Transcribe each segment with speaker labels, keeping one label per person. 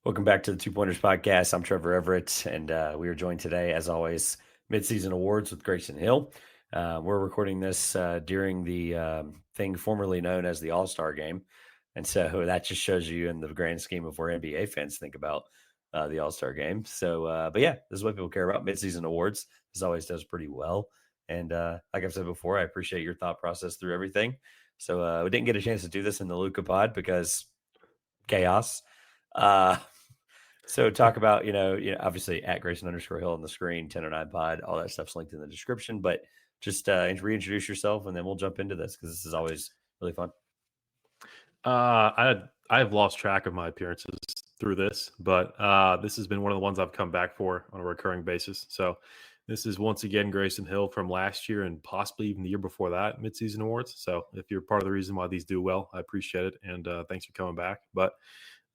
Speaker 1: Welcome back to the Two Pointers Podcast. I'm Trevor Everett, and we are joined today, as always, Midseason Awards with Grayson Hill. We're recording this during the thing formerly known as the All-Star Game, and so that just shows you in the grand scheme of where NBA fans think about the All-Star Game. So, but yeah, this is what people care about. Midseason Awards, as always, does pretty well, and like I've said before, I appreciate your thought process through everything. So we didn't get a chance to do this in the Luca pod because chaos. So talk about, obviously at Grayson_Hill on the screen, 1009 pod, all that stuff's linked in the description, but just reintroduce yourself and then we'll jump into this because this is always really fun.
Speaker 2: I've lost track of my appearances through this, but this has been one of the ones I've come back for on a recurring basis. So this is once again Grayson Hill from last year and possibly even the year before that, Midseason Awards. So if you're part of the reason why these do well, I appreciate it. And thanks for coming back. But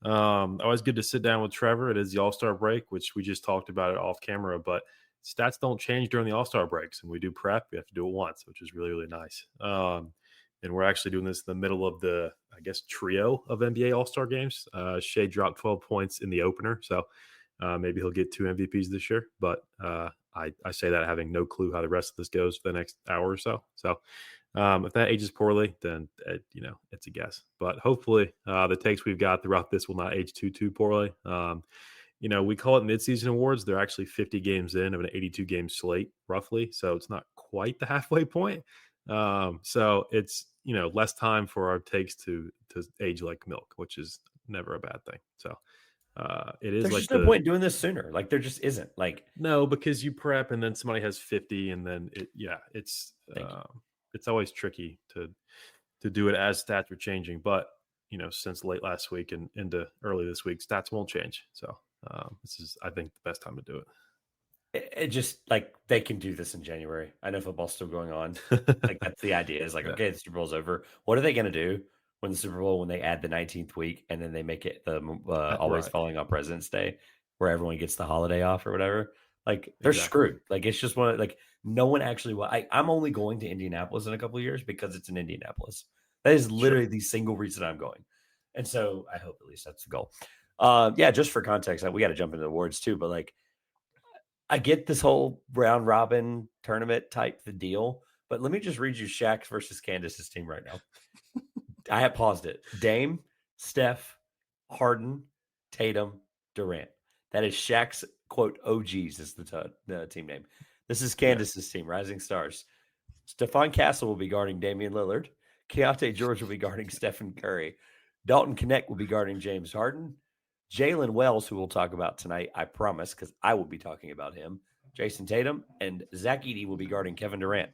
Speaker 2: always good to sit down with Trevor. It is the All-Star break, which we just talked about it off camera, but stats don't change during the All-Star breaks. And we do prep. We have to do it once, which is really, really nice. And we're actually doing this in the middle of the, trio of NBA All-Star games. Shea dropped 12 points in the opener, so maybe he'll get 2 MVPs this year. But I say that having no clue how the rest of this goes for the next hour or so. So if that ages poorly, then, it's a guess. But hopefully the takes we've got throughout this will not age too poorly. We call it Midseason Awards. They're actually 50 games in of an 82-game slate, roughly. So it's not quite the halfway point. So it's, less time for our takes to age like milk, which is never a bad thing. So it is.
Speaker 1: There's
Speaker 2: like
Speaker 1: just no point in doing this sooner. Like there just isn't. Like
Speaker 2: no, because you prep and then somebody has 50 and then it's always tricky to do it as stats are changing. But since late last week and into early this week, stats won't change. So this is, I think, the best time to do it.
Speaker 1: It just like they can do this in January. I know football's still going on. Like that's the idea. Is like, okay, the Super Bowl's over. What are they going to do when the Super Bowl, when they add the 19th week and then they make it the always falling on President's Day, where everyone gets the holiday off or whatever? Like they're screwed. Like it's just no one actually. I'm only going to Indianapolis in a couple of years because it's in Indianapolis. That is literally the single reason I'm going, and so I hope at least that's the goal. Just for context, we got to jump into the awards too, but like. I get this whole round robin tournament type the deal, but let me just read you Shaq's versus Candace's team right now. I have paused it. Dame, Steph, Harden, Tatum, Durant. That is Shaq's quote OGs is the team name. This is Candace's team, Rising Stars. Stephon Castle will be guarding Damian Lillard. Keontae George will be guarding Stephen Curry. Dalton Knecht will be guarding James Harden. Jalen Wells, who we'll talk about tonight, I promise, because I will be talking about him. Jason Tatum and Zach Edey will be guarding Kevin Durant.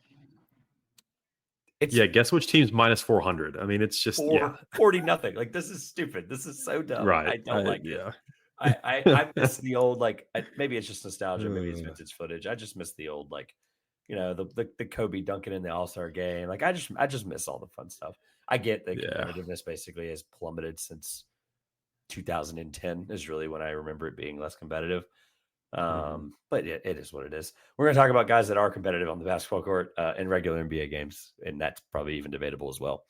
Speaker 2: Guess which team's minus 400? I mean, it's just
Speaker 1: 40-0. Like this is stupid. This is so dumb.
Speaker 2: Right.
Speaker 1: I don't like it. I miss the old maybe it's just nostalgia, maybe it's vintage footage. I just miss the old the Kobe dunking in the All-Star game. Like I just miss all the fun stuff. I get the competitiveness basically has plummeted since 2010 is really when I remember it being less competitive. But it is what it is. We're going to talk about guys that are competitive on the basketball court in regular NBA games, and that's probably even debatable as well.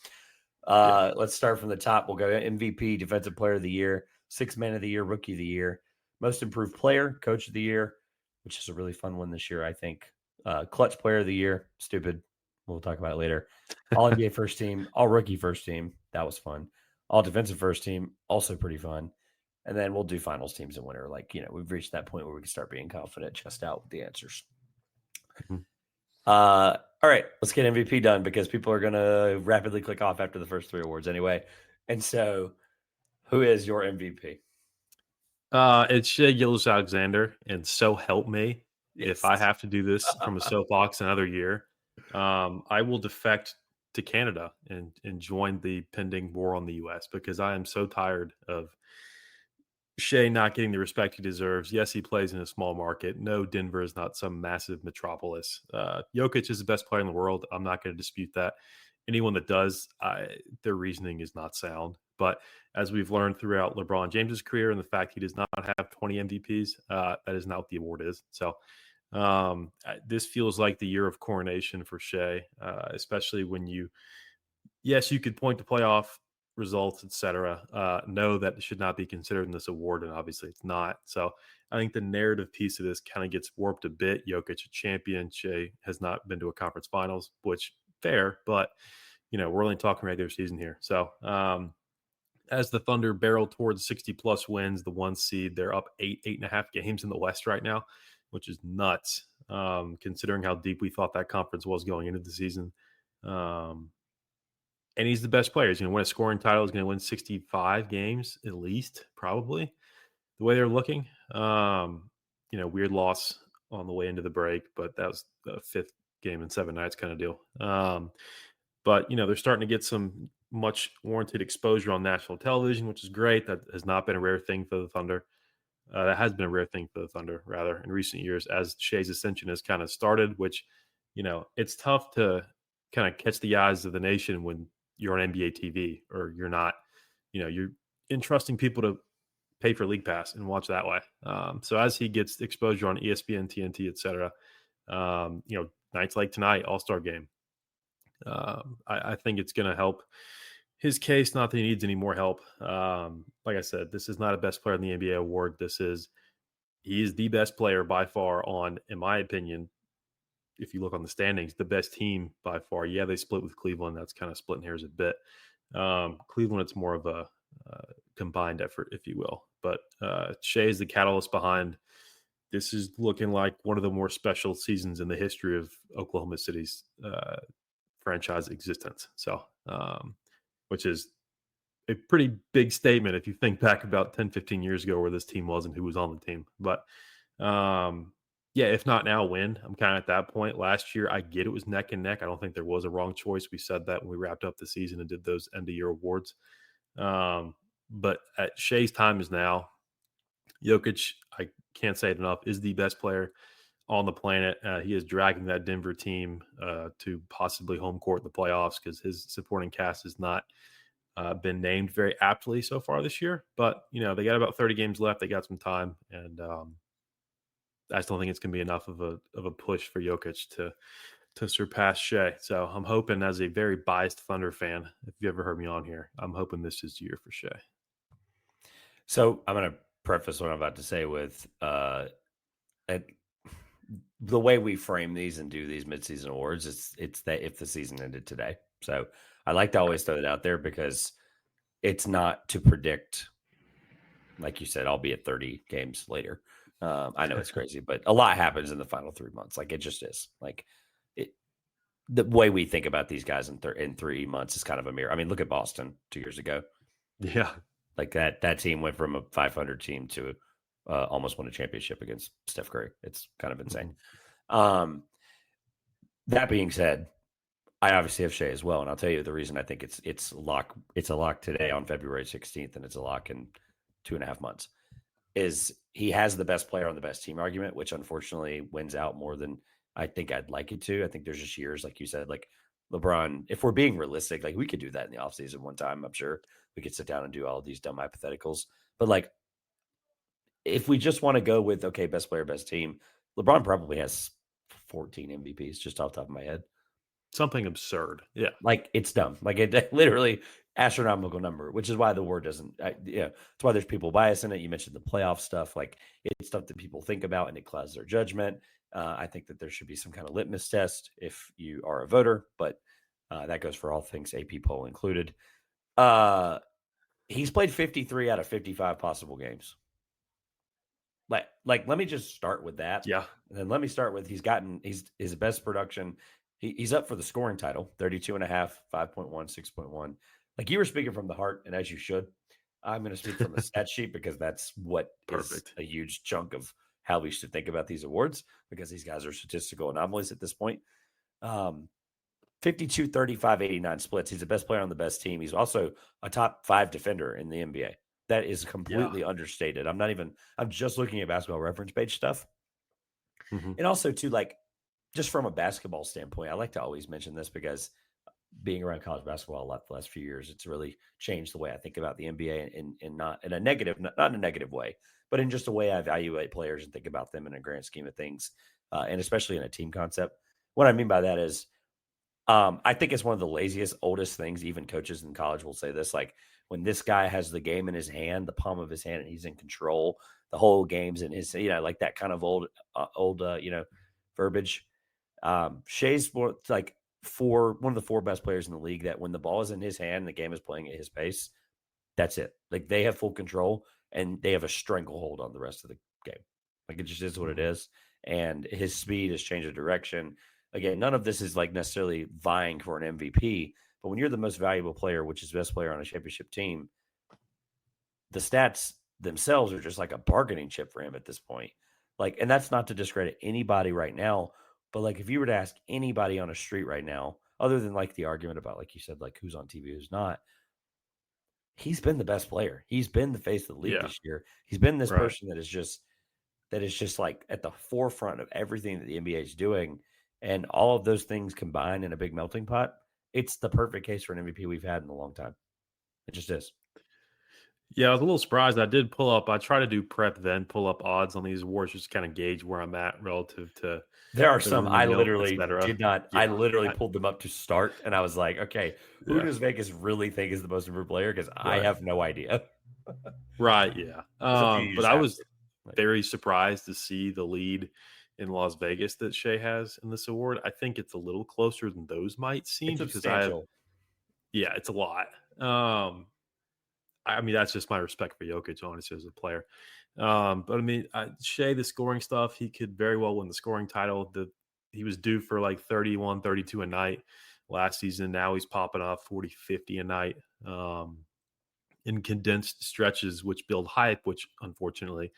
Speaker 1: Let's start from the top. We'll go MVP, Defensive Player of the Year, Sixth Man of the Year, Rookie of the Year, Most Improved Player, Coach of the Year, which is a really fun one this year, I think. Clutch Player of the Year, stupid. We'll talk about it later. All NBA First Team, All Rookie First Team. That was fun. All Defensive First Team, also pretty fun. And then we'll do finals teams and winner. We've reached that point where we can start being confident, chest out with the answers. All right, let's get MVP done because people are going to rapidly click off after the first 3 awards anyway. And so who is your MVP?
Speaker 2: It's Shai Gilgeous-Alexander. And so help me, if I have to do this from a soapbox another year, I will defect to Canada and join the pending war on the U.S. because I am so tired of Shai not getting the respect he deserves. Yes, he plays in a small market. No, Denver is not some massive metropolis. Jokic is the best player in the world. I'm not going to dispute that. Anyone that does, their reasoning is not sound. But as we've learned throughout LeBron James's career and the fact he does not have 20 MVPs, that is not what the award is. So this feels like the year of coronation for Shea, especially when yes, you could point to playoff results, etc. Know that it should not be considered in this award, and obviously it's not. So I think the narrative piece of this kind of gets warped a bit. Jokic a champion, Shea has not been to a conference finals, which fair, but we're only talking regular season here. So as the Thunder barrel towards 60 plus wins, the 1 seed, they're up 8.5 games in the West right now, which is nuts, considering how deep we thought that conference was going into the season. And he's the best player. He's going to win a scoring title. He's going to win 65 games at least, probably, the way they're looking. Weird loss on the way into the break, but that was the 5th game in 7 nights kind of deal. But they're starting to get some much warranted exposure on national television, which is great. That has not been a rare thing for the Thunder. That has been a rare thing for the Thunder, rather, in recent years, as Shea's ascension has kind of started, which, it's tough to kind of catch the eyes of the nation when you're on NBA TV or you're not, you're entrusting people to pay for League Pass and watch that way. So as he gets exposure on ESPN, TNT, etc., nights like tonight, All-Star game, I think it's going to help his case. Not that he needs any more help. Like I said, this is not a best player in the NBA award. He is the best player by far on, in my opinion, if you look on the standings, the best team by far. Yeah, they split with Cleveland. That's kind of splitting hairs a bit. Cleveland, it's more of a combined effort, if you will. But Shea is the catalyst behind. This is looking like one of the more special seasons in the history of Oklahoma City's franchise existence. So, which is a pretty big statement if you think back about 10, 15 years ago where this team was and who was on the team. But yeah, if not now, when? I'm kind of at that point. Last year, I get it was neck and neck. I don't think there was a wrong choice. We said that when we wrapped up the season and did those end of year awards. But at Shea's time is now. Jokic, I can't say it enough, is the best player on the planet. He is dragging that Denver team to possibly home court in the playoffs because his supporting cast has not been named very aptly so far this year. But, they got about 30 games left. They got some time. And I just don't think it's going to be enough of a push for Jokic to surpass Shea. So I'm hoping, as a very biased Thunder fan, if you ever heard me on here, I'm hoping this is the year for Shea.
Speaker 1: So I'm going to preface what I'm about to say with the way we frame these and do these midseason awards. It's that if the season ended today. So I like to always throw it out there because it's not to predict, like you said, I'll be at 30 games later. I know it's crazy, but a lot happens in the final 3 months. Like it just is. Like the way we think about these guys in 3 months is kind of a mirror. I mean, look at Boston 2 years ago.
Speaker 2: Yeah,
Speaker 1: like that team went from a 500 team to almost won a championship against Steph Curry. It's kind of insane. Mm-hmm. That being said, I obviously have Shea as well, and I'll tell you the reason I think it's a lock. It's a lock today on February 16th, and it's a lock in 2.5 months. Is he has the best player on the best team argument, which unfortunately wins out more than I think I'd like it to. I think there's just years, like you said, like LeBron, if we're being realistic, like we could do that in the offseason one time. I'm sure we could sit down and do all of these dumb hypotheticals. But like, if we just want to go with, okay, best player, best team, LeBron probably has 14 MVPs just off the top of my head.
Speaker 2: Something absurd. Yeah.
Speaker 1: Like it's dumb. Like it literally astronomical number, which is why the word doesn't, it's why there's people bias in it. You mentioned the playoff stuff. Like it's stuff that people think about and it clouds their judgment. I think that there should be some kind of litmus test if you are a voter, but that goes for all things AP poll included. He's played 53 out of 55 possible games. Like, let me just start with that.
Speaker 2: Yeah.
Speaker 1: And then let me start with his best production. He's up for the scoring title, 32.5, 5.1, 6.1. Like you were speaking from the heart, and as you should. I'm going to speak from the stat sheet because that's what Perfect. Is a huge chunk of how we should think about these awards because these guys are statistical anomalies at this point. 52, 35, 89 splits. He's the best player on the best team. He's also a top 5 defender in the NBA. That is completely understated. I'm just looking at basketball reference page stuff. Mm-hmm. And also too, like, just from a basketball standpoint, I like to always mention this because being around college basketball a lot the last few years, it's really changed the way I think about the NBA in not in a negative, not in a negative way, but in just a way I evaluate players and think about them in a grand scheme of things, and especially in a team concept. What I mean by that is, I think it's one of the laziest, oldest things. Even coaches in college will say this: like when this guy has the game in his hand, the palm of his hand, and he's in control, the whole game's in his, like that kind of old, verbiage. Shea's like one of the four best players in the league that when the ball is in his hand, the game is playing at his pace. That's it. Like they have full control and they have a stranglehold on the rest of the game. Like it just is what it is. And his speed has changed the direction. Again, none of this is like necessarily vying for an MVP, but when you're the most valuable player, which is best player on a championship team, the stats themselves are just like a bargaining chip for him at this point. Like, and that's not to discredit anybody right now, but like if you were to ask anybody on a street right now, other than like the argument about, like you said, like who's on TV, who's not, he's been the best player. He's been the face of the league
Speaker 2: Yeah.
Speaker 1: this year. He's been this
Speaker 2: Right.
Speaker 1: person that is just like at the forefront of everything that the NBA is doing. And all of those things combined in a big melting pot, it's the perfect case for an MVP we've had in a long time. It just is.
Speaker 2: Yeah, I was a little surprised. I try to do prep, then pull up odds on these awards, just kind of gauge where I'm at relative to
Speaker 1: There are
Speaker 2: the
Speaker 1: some
Speaker 2: rumor
Speaker 1: I
Speaker 2: mill,
Speaker 1: literally
Speaker 2: etc.
Speaker 1: did not.
Speaker 2: Yeah.
Speaker 1: I literally
Speaker 2: I,
Speaker 1: pulled them up to start, and I was like, okay, who
Speaker 2: yeah.
Speaker 1: does Vegas really think is the most improved player? Because I
Speaker 2: Right.
Speaker 1: have no idea.
Speaker 2: Right. Yeah.
Speaker 1: There's a few you
Speaker 2: But
Speaker 1: just
Speaker 2: I
Speaker 1: have
Speaker 2: was
Speaker 1: to. Like,
Speaker 2: very surprised to see the lead in Las Vegas that Shea has in this award. I think it's a little closer than those might
Speaker 1: it's
Speaker 2: seem because
Speaker 1: substantial.
Speaker 2: yeah, it's a lot. I mean, that's just my respect for Jokic, honestly, as a player. But I mean, Shea, the scoring stuff, he could very well win the scoring title. He was due for like 31, 32 a night last season. Now he's popping off 40, 50 a night in condensed stretches, which build hype, which unfortunately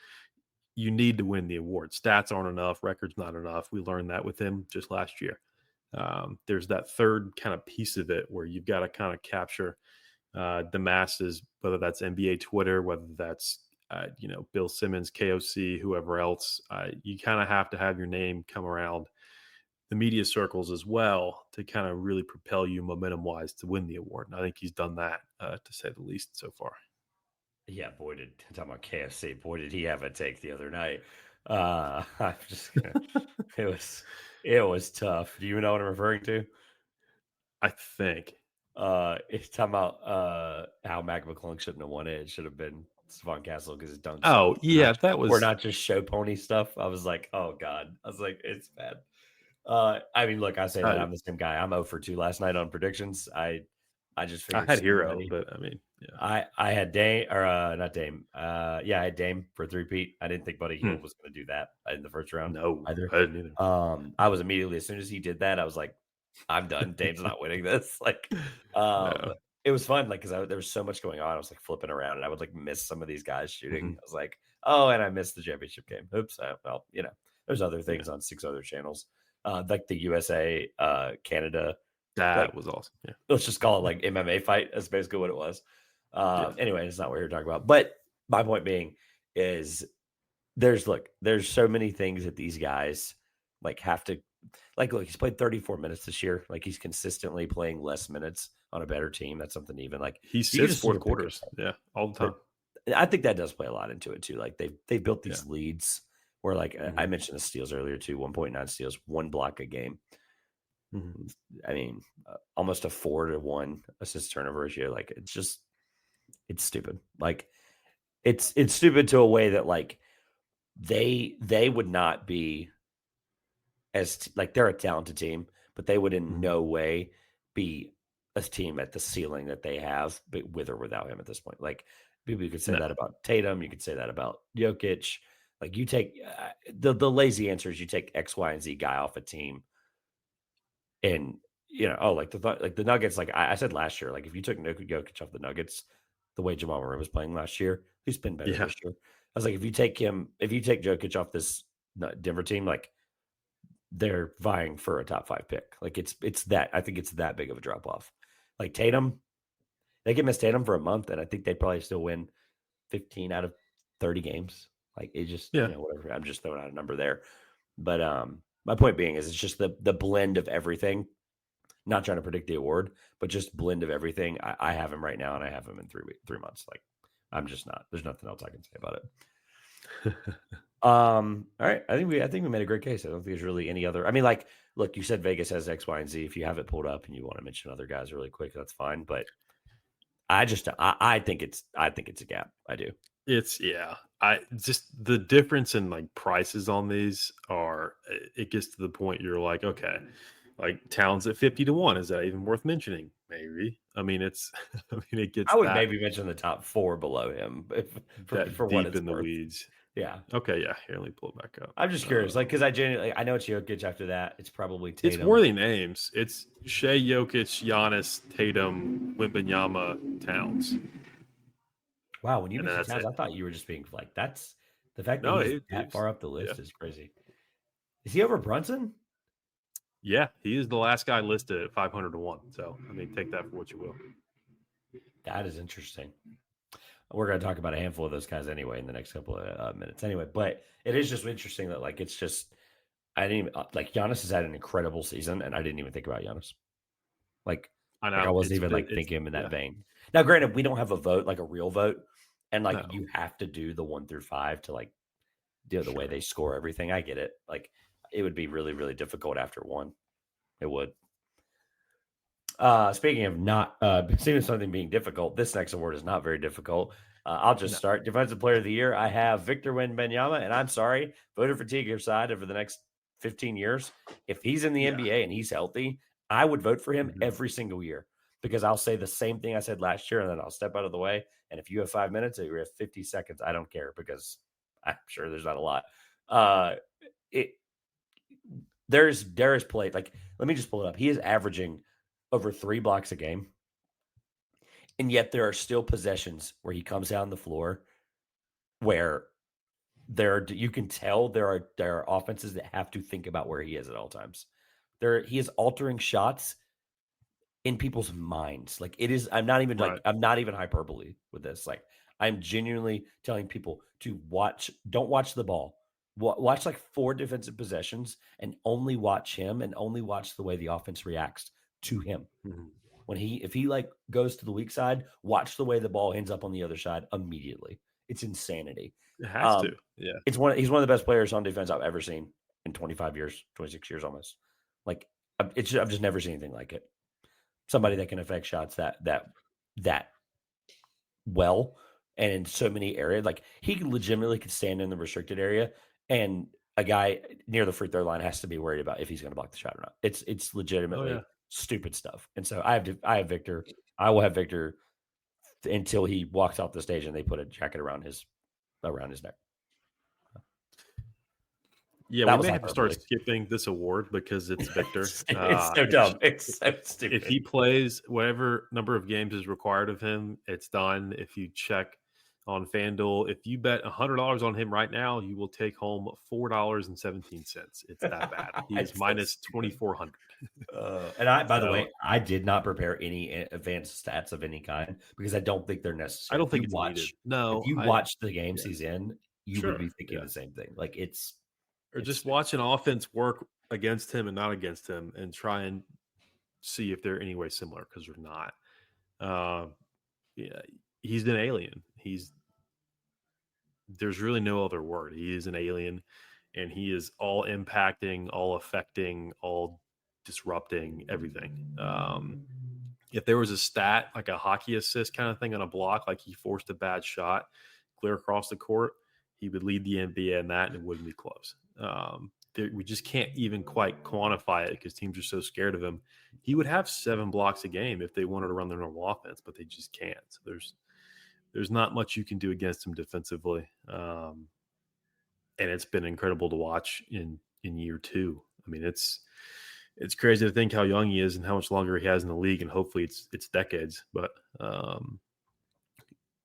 Speaker 2: you need to win the award. Stats aren't enough, records not enough. We learned that with him just last year. There's that third kind of piece of it where you've got to kind of capture the masses, whether that's NBA Twitter, whether that's Bill Simmons, KOC, whoever else. You kind of have to have your name come around the media circles as well to kind of really propel you momentum wise to win the award. And I think he's done that to say the least so far.
Speaker 1: Yeah, boy, did talking about KFC. Boy, did he have a take the other night. I'm just gonna. It was tough. Do you know what I'm referring to?
Speaker 2: I think.
Speaker 1: It's talking about how Mac McClung shouldn't have won it. It should have been Stephon Castle because his dunks
Speaker 2: Oh yeah, that
Speaker 1: were
Speaker 2: was.
Speaker 1: not just show pony stuff. I was like, oh god. I was like, it's bad. I mean, look, I say that
Speaker 2: I,
Speaker 1: I'm the same guy. I'm 0 for 2 last night on predictions. I just
Speaker 2: I
Speaker 1: figured
Speaker 2: had
Speaker 1: so
Speaker 2: Hero,
Speaker 1: many.
Speaker 2: but I mean, yeah.
Speaker 1: I had Dame or not Dame. Yeah, I had Dame for 3-peat. I didn't think Buddy Hield
Speaker 2: Hmm.
Speaker 1: was going to do that in the first round
Speaker 2: No,
Speaker 1: either.
Speaker 2: I didn't either.
Speaker 1: I was immediately, as soon as he did that, I was like, I'm done. Dame's not winning this. Like,
Speaker 2: No.
Speaker 1: it was fun, like, because there was so much going on. I was like flipping around, and I would like miss some of these guys shooting.
Speaker 2: Hmm.
Speaker 1: I was like, oh, and I missed the championship game. Oops. Well, there's other
Speaker 2: Yeah,
Speaker 1: things on 6 other channels, like the USA, Canada. Like,
Speaker 2: that was awesome. Yeah,
Speaker 1: let's just call it like MMA fight. That's basically what it was.
Speaker 2: yeah.
Speaker 1: Anyway, it's not what you're talking about. But my point being is there's so many things that these guys like have to like look, he's played 34 minutes this year. Like he's consistently playing less minutes on a better team. That's something even like
Speaker 2: He
Speaker 1: you can
Speaker 2: sits
Speaker 1: just see
Speaker 2: fourth
Speaker 1: a pickup.
Speaker 2: quarters. Yeah, all the
Speaker 1: But
Speaker 2: time.
Speaker 1: I think that does play a lot into it too. Like they've built
Speaker 2: Yeah.
Speaker 1: these leads where like I
Speaker 2: Hmm.
Speaker 1: mentioned the steals earlier too, 1.9 steals, one block a game.
Speaker 2: Hmm.
Speaker 1: I mean, almost a 4-to-1 assist turnover ratio. Like it's stupid. Like it's stupid to a way that like they would not be like they're a talented team, but they would in
Speaker 2: Hmm.
Speaker 1: no way be a team at the ceiling that they have, but with or without him at this point. Like people, you could say
Speaker 2: No.
Speaker 1: that about Tatum, you could say that about Jokic. Like you take the lazy answer is you take X, Y, and Z guy off a team, and like the Nuggets. Like I said last year, like if you took Jokic off the Nuggets, the way Jamal Murray was playing last year, he's been better
Speaker 2: Yeah.
Speaker 1: this year. I was like, if you take Jokic off this Denver team, like they're vying for a top 5 pick. Like it's that I think it's that big of a drop off. Like Tatum, they can miss Tatum for a month, and I think they'd probably still win 15 out of 30 games. Like it just
Speaker 2: Yeah.
Speaker 1: whatever. I'm just throwing out a number there, but my point being is it's just the blend of everything. Not trying to predict the award, but just blend of everything. I have him right now, and I have him in 3 months. Like, I'm just not. There's nothing else I can say about it. All right. I think we made a great case. I don't think there's really any other. I mean, like, look, you said Vegas has X, Y, and Z. If you have it pulled up and you want to mention other guys really quick, that's fine. But I think it's a gap. I do.
Speaker 2: It's I just the difference in like prices on these are it gets to the point you're like, okay, like Towns at 50-1. Is that even worth mentioning? Maybe. I mean, it's I mean, it gets
Speaker 1: I would maybe mention the top 4 below him for what
Speaker 2: deep
Speaker 1: it's
Speaker 2: in the
Speaker 1: worth.
Speaker 2: weeds.
Speaker 1: Yeah.
Speaker 2: Okay, yeah. Here, let me pull it back up.
Speaker 1: I'm just curious, like, because I know it's Jokic after that. It's probably
Speaker 2: It's
Speaker 1: Tatum.
Speaker 2: worthy names. It's Shea, Jokic, Giannis, Tatum, Wembanyama, Towns.
Speaker 1: Wow, when you
Speaker 2: And then
Speaker 1: mentioned
Speaker 2: that's
Speaker 1: Towns,
Speaker 2: it.
Speaker 1: I thought you were just being like, that's the fact that
Speaker 2: No,
Speaker 1: he's that far up the
Speaker 2: yeah.
Speaker 1: list is crazy. Is he over Brunson?
Speaker 2: Yeah, he is the last guy listed at 500-1. So, I mean, take that for what you will.
Speaker 1: That is interesting. We're going to talk about a handful of those guys anyway in the next couple of minutes anyway, but it is just interesting that, like, it's just, I didn't even, like, Giannis has had an incredible season, and I didn't even think about Giannis. Like
Speaker 2: I
Speaker 1: I
Speaker 2: know.
Speaker 1: wasn't even, like, thinking him in that
Speaker 2: yeah.
Speaker 1: vein. Now, granted, we don't have a vote, like a real vote, and, like,
Speaker 2: No.
Speaker 1: you have to do the 1 through 5 to, like, do the way they score everything. I get it. Like, it would be really, really difficult after 1. It would. Speaking of not speaking of something being difficult, this next award is not very difficult. I'll just start. Defensive Player of the Year. I have Victor Wembanyama, and I'm sorry, voter fatigue aside, over the next 15 years, if he's in the NBA and he's healthy, I would vote for him every single year, because I'll say the same thing I said last year, and then I'll step out of the way. And if you have 5 minutes or you have 50 seconds, I don't care, because I'm sure there's not a lot. It There's play. Like, let me just pull it up. He is averaging over 3 blocks a game. And yet there are still possessions where he comes down the floor where you can tell there are offenses that have to think about where he is at all times. He is altering shots in people's minds. Like, it is, I'm not even hyperbole with this. Like, I'm genuinely telling people to don't watch the ball. Watch like 4 defensive possessions and only watch him, and only watch the way the offense reacts to him. If he like goes to the weak side, watch the way the ball ends up on the other side immediately. It's insanity.
Speaker 2: It has to. Yeah.
Speaker 1: He's one of the best players on defense I've ever seen in 25 years, 26 years almost. Like, I've just never seen anything like it. Somebody that can affect shots that well, and in so many areas. Like, he legitimately could stand in the restricted area, and a guy near the free throw line has to be worried about if he's going to block the shot or not. It's legitimately stupid stuff. And so I have Victor. I will have Victor until he walks off the stage and they put a jacket around his neck.
Speaker 2: Yeah, we may have to start skipping this award because it's Victor.
Speaker 1: It's so dumb. It's so stupid.
Speaker 2: If he plays whatever number of games is required of him, it's done. If you check on FanDuel, if you bet $100 on him right now, you will take home $4.17. It's that bad. He is minus 2,400.
Speaker 1: And by the way, I did not prepare any advanced stats of any kind because I don't think they're necessary.
Speaker 2: I don't think it's needed. No,
Speaker 1: if you watch the games he's in, you would be thinking the same thing. Like,
Speaker 2: or just watch an offense work against him and not against him, and try and see if they're any way similar, because they're not. Yeah, he's an alien. There's really no other word. He is an alien, and he is all impacting, all affecting, all disrupting everything. If there was a stat like a hockey assist kind of thing on a block, like he forced a bad shot clear across the court, he would lead the NBA in that, and it wouldn't be close. We just can't even quite quantify it because teams are so scared of him. He would have 7 blocks a game if they wanted to run their normal offense, but they just can't. So there's not much you can do against him defensively. And it's been incredible to watch in year 2. I mean, it's crazy to think how young he is and how much longer he has in the league, and hopefully it's decades. But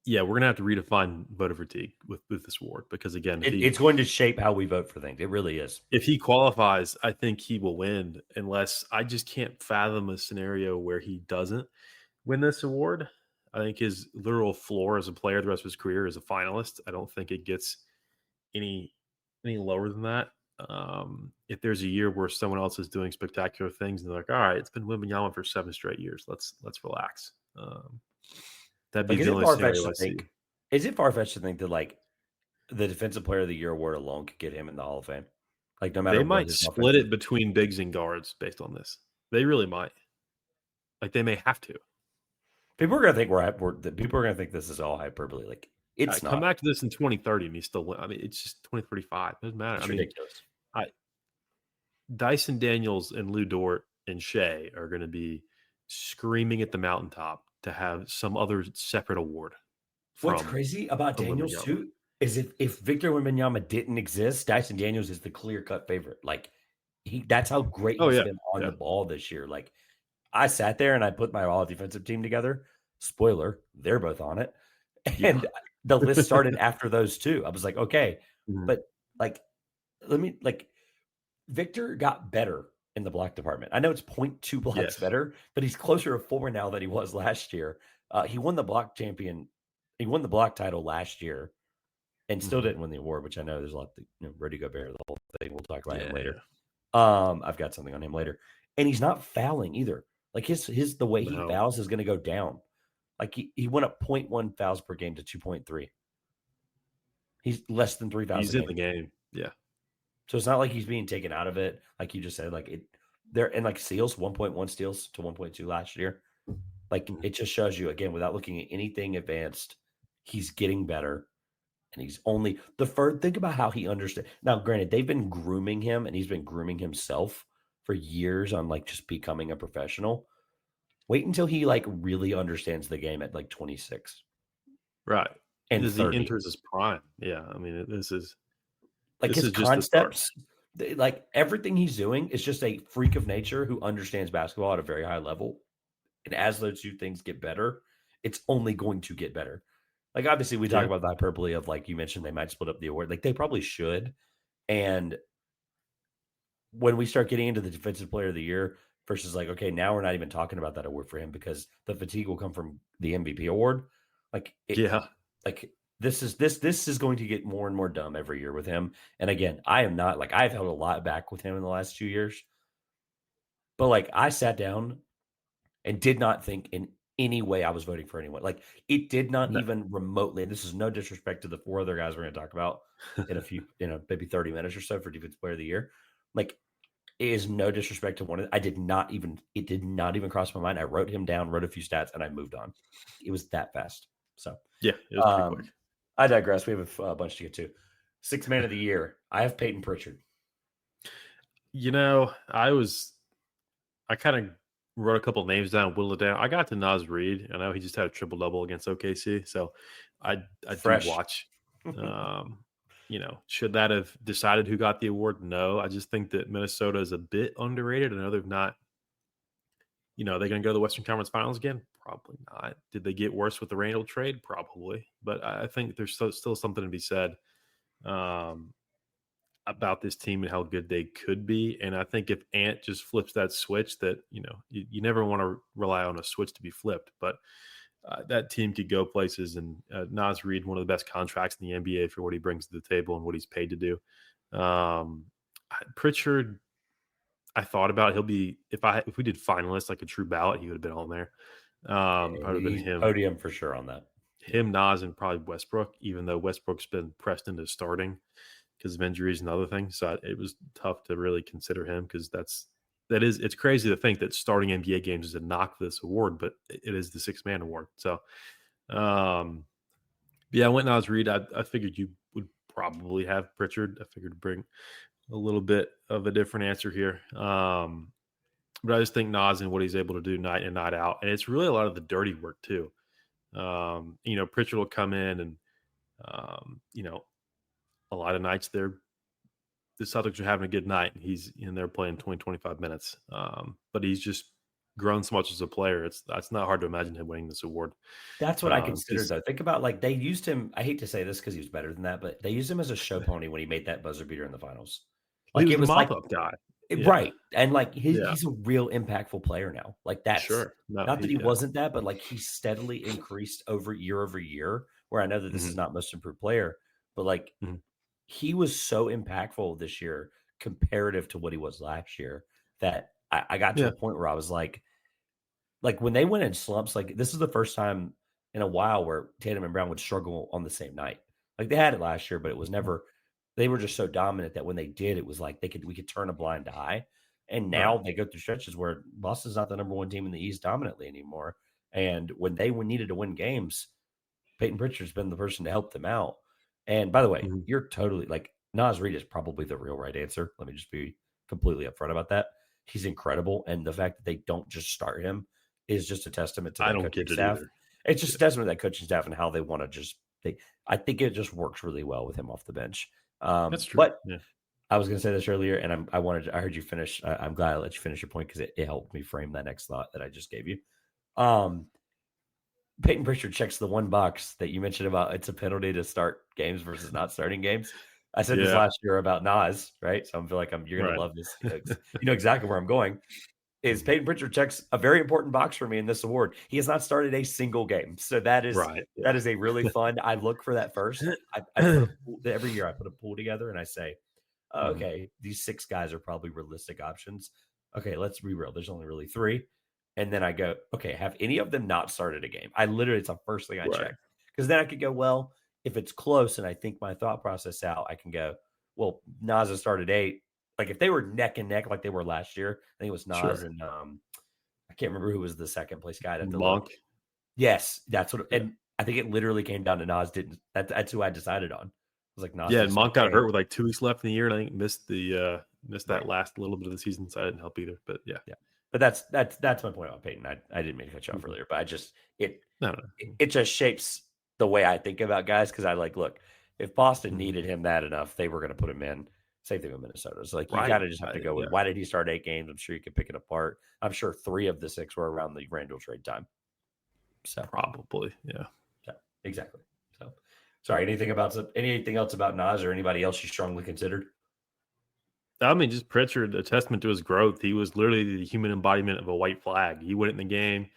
Speaker 2: yeah, we're gonna have to redefine voter fatigue with this award, because again,
Speaker 1: it's going to shape how we vote for things. It really is.
Speaker 2: If he qualifies, I think he will win, unless I just can't fathom a scenario where he doesn't win this award. I think his literal floor as a player the rest of his career is a finalist. I don't think it gets any lower than that. if there's a year where someone else is doing spectacular things and they're like, all right, it's been Wembanyama for 7 straight years. Let's relax. That'd be
Speaker 1: Like,
Speaker 2: the only scenario I see.
Speaker 1: is it far-fetched to think that, like, the Defensive Player of the Year award alone could get him in the Hall of Fame? Like, no matter
Speaker 2: They
Speaker 1: what
Speaker 2: might
Speaker 1: his
Speaker 2: split
Speaker 1: offensive.
Speaker 2: it between bigs and guards based on this. They really might. Like, they may have to.
Speaker 1: People are gonna think people are gonna think this is all hyperbole. Like, it's
Speaker 2: Come
Speaker 1: not.
Speaker 2: back to this in 2030 and he still win. I mean, it's just 2035. Doesn't matter.
Speaker 1: It's
Speaker 2: I mean,
Speaker 1: ridiculous.
Speaker 2: I Dyson Daniels and Lou Dort and Shea are going to be screaming at the mountaintop to have some other separate award
Speaker 1: What's
Speaker 2: from
Speaker 1: crazy about Daniels
Speaker 2: Wembanyama.
Speaker 1: too is if Victor Wembanyama didn't exist, Dyson Daniels is the clear-cut favorite. Like, that's how great
Speaker 2: Oh
Speaker 1: he's
Speaker 2: yeah,
Speaker 1: been on
Speaker 2: yeah.
Speaker 1: the ball this year. Like, I sat there and I put my all defensive team together. Spoiler, they're both on it.
Speaker 2: Yeah.
Speaker 1: And the list started after those two. I was like, okay,
Speaker 2: Mhm.
Speaker 1: but like, let me like Victor got better in the block department. I know it's 0.2 blocks
Speaker 2: Yes.
Speaker 1: better, but he's closer to 4 now than he was last year. He won the block champion. He won the block title last year and still
Speaker 2: Mhm.
Speaker 1: didn't win the award, which I know there's a lot. Rudy Gobert, the whole thing. We'll talk about him
Speaker 2: Yeah,
Speaker 1: later.
Speaker 2: yeah.
Speaker 1: I've got something on him later, and he's not fouling either. Like his the way he
Speaker 2: No.
Speaker 1: fouls is going to go down. Like he went up 0.1 fouls per game to 2.3. He's less than 3 fouls a
Speaker 2: He's in
Speaker 1: game.
Speaker 2: the game. Yeah.
Speaker 1: So it's not like he's being taken out of it, like you just said. Like there and like steals, 1.1 steals to 1.2 last year. Like
Speaker 2: Mhm.
Speaker 1: it just shows you again, without looking at anything advanced, he's getting better. And he's only the first. Think about how he understands. Now, granted, they've been grooming him, and he's been grooming himself for years on like just becoming a professional. Wait until he like really understands the game at like 26
Speaker 2: Right.
Speaker 1: and
Speaker 2: As he
Speaker 1: 30.
Speaker 2: enters his prime. Yeah. I mean, this is
Speaker 1: Like his
Speaker 2: just the start.
Speaker 1: concepts, like everything he's doing is just a freak of nature who understands basketball at a very high level. And as those two things get better, it's only going to get better. Like obviously, we talk
Speaker 2: Yeah.
Speaker 1: about the hyperbole of like you mentioned, they might split up the award. Like they probably should. And when we start getting into the defensive player of the year versus like, okay, now we're not even talking about that award for him because the fatigue will come from the MVP award. Like it,
Speaker 2: Yeah.
Speaker 1: like this is going to get more and more dumb every year with him. And again, I am not like I've held a lot back with him in the last 2 years, but like I sat down and did not think in any way I was voting for anyone. Like it did not
Speaker 2: No.
Speaker 1: even remotely. And this is no disrespect to the 4 other guys we're going to talk about in a few, maybe 30 minutes or so for defensive player of the year. Like it is no disrespect to one of. I did not even. It did not even cross my mind. I wrote him down, wrote a few stats, and I moved on. It was that fast. So,
Speaker 2: Yeah. It was pretty quick.
Speaker 1: I digress. We have a bunch to get to. Sixth man of the year. I have Peyton Pritchard.
Speaker 2: I kind of wrote a couple of names down, whittled it down. I got to Nas Reed. I know he just had a triple double against OKC, so I do
Speaker 1: Fresh.
Speaker 2: watch. Should that have decided who got the award? No, I just think that Minnesota is a bit underrated. I know they've not. Are they going to go to the Western Conference Finals again? Probably not. Did they get worse with the Randall trade? Probably, but I think there's still something to be said. About this team and how good they could be. And I think if Ant just flips that switch, that you never want to rely on a switch to be flipped, but that team could go places. And Nas Reed, one of the best contracts in the NBA for what he brings to the table and what he's paid to do. Pritchard, I thought about he'll be if we did finalists like a true ballot, he would have been on there. Probably been
Speaker 1: He's
Speaker 2: him,
Speaker 1: podium for sure on that.
Speaker 2: Nas, and probably Westbrook. Even though Westbrook's been pressed into starting because of injuries and other things. So it was tough to really consider him because it's crazy to think that starting NBA games is a knock for this award, but it is the 6-man award. So, yeah, I went Nas Reed. I figured you would probably have Pritchard. I figured to bring a little bit of a different answer here. But I just think Nas and what he's able to do night in, night out. And it's really a lot of the dirty work too. Pritchard will come in and, a lot of nights the Celtics are having a good night. He's in there playing 20, 25 minutes. But he's just grown so much as a player. That's not hard to imagine him winning this award.
Speaker 1: That's what I considered
Speaker 2: 'Cause
Speaker 1: though. Think about like they used him. I hate to say this because he was better than that, but they used him as a show pony when he made that buzzer beater in the finals.
Speaker 2: he
Speaker 1: Like
Speaker 2: was
Speaker 1: it
Speaker 2: the
Speaker 1: was like
Speaker 2: mop-up guy. Yeah.
Speaker 1: right, and like
Speaker 2: Yeah.
Speaker 1: he's a real impactful player now. Like that's
Speaker 2: Sure. No,
Speaker 1: not that he wasn't that, but like he's steadily increased over year. Where I know that this is
Speaker 2: Mhm.
Speaker 1: not most improved player, but like
Speaker 2: Mhm.
Speaker 1: he was so impactful this year comparative to what he was last year that I got to
Speaker 2: Yeah.
Speaker 1: a point where I was like when they went in slumps, like this is the first time in a while where Tatum and Brown would struggle on the same night. Like they had it last year, but it was never. They were just so dominant that when they did, it was like we could turn a blind eye. And now
Speaker 2: Right.
Speaker 1: they go through stretches where Boston's not the number one team in the East dominantly anymore. And when they needed to win games, Peyton Pritchard's been the person to help them out. And by the way,
Speaker 2: Mhm.
Speaker 1: you're totally like Nas Reed is probably the real right answer. Let me just be completely upfront about that. He's incredible. And the fact that they don't just start him is just a testament to
Speaker 2: I
Speaker 1: that
Speaker 2: don't
Speaker 1: coaching
Speaker 2: get it
Speaker 1: staff.
Speaker 2: either.
Speaker 1: It's just
Speaker 2: Yeah.
Speaker 1: a testament to that coaching staff and how they want to just I think it just works really well with him off the bench.
Speaker 2: That's true.
Speaker 1: But
Speaker 2: Yeah.
Speaker 1: I was going to say this earlier, and I heard you finish. I'm glad I let you finish your point because it helped me frame that next thought that I just gave you. Um, Peyton Pritchard checks the one box that you mentioned about it's a penalty to start games versus not starting games. I said this
Speaker 2: Yeah.
Speaker 1: last year about Nas, right? So I feel like you're going to
Speaker 2: Right.
Speaker 1: love this. You know exactly where I'm going. Is Peyton Pritchard checks a very important box for me in this award. He has not started a single game, so that is
Speaker 2: Right.
Speaker 1: that
Speaker 2: Yeah.
Speaker 1: is a really fun. I look for that first. I put a pool, every year I put a pool together and I say,
Speaker 2: Mhm.
Speaker 1: okay, these 6 guys are probably realistic options. Okay, let's be real. There's only really 3. And then I go, okay, have any of them not started a game? I literally, it's the first thing I
Speaker 2: Right.
Speaker 1: check. Because then I could go, well, if it's close and I think my thought process out, I can go, well, Nas has started 8. Like if they were neck and neck like they were last year, I think it was Nas
Speaker 2: Sure.
Speaker 1: and I can't remember who was the second place guy. I'd have to look.
Speaker 2: Monk.
Speaker 1: Yes, that's what,
Speaker 2: Yeah.
Speaker 1: and I think it literally came down to Nas didn't. That's who I decided on. I was like, Nas
Speaker 2: Yeah,
Speaker 1: didn't
Speaker 2: and
Speaker 1: start
Speaker 2: Monk got
Speaker 1: a game.
Speaker 2: hurt with like 2 weeks left in the year, and I think missed that
Speaker 1: Right.
Speaker 2: last little bit of the season, so that didn't help either. But yeah.
Speaker 1: Yeah. But that's my point about Peyton. I didn't mean to cut you off
Speaker 2: Mhm.
Speaker 1: earlier, but I just
Speaker 2: No, no.
Speaker 1: it just shapes the way I think about guys because I like look, if Boston
Speaker 2: Mhm.
Speaker 1: needed him that enough, they were going to put him in. Same thing with Minnesota. So like you
Speaker 2: Right.
Speaker 1: kind of just have to go with
Speaker 2: Yeah,
Speaker 1: why did he start 8 games? I'm sure you could pick it apart. I'm sure 3 of the 6 were around the Randall trade time. So
Speaker 2: probably. Yeah.
Speaker 1: yeah, exactly. So sorry, anything else about Nas or anybody else you strongly considered?
Speaker 2: I mean, just Pritchard, a testament to his growth. He was literally the human embodiment of a white flag. He went in the game.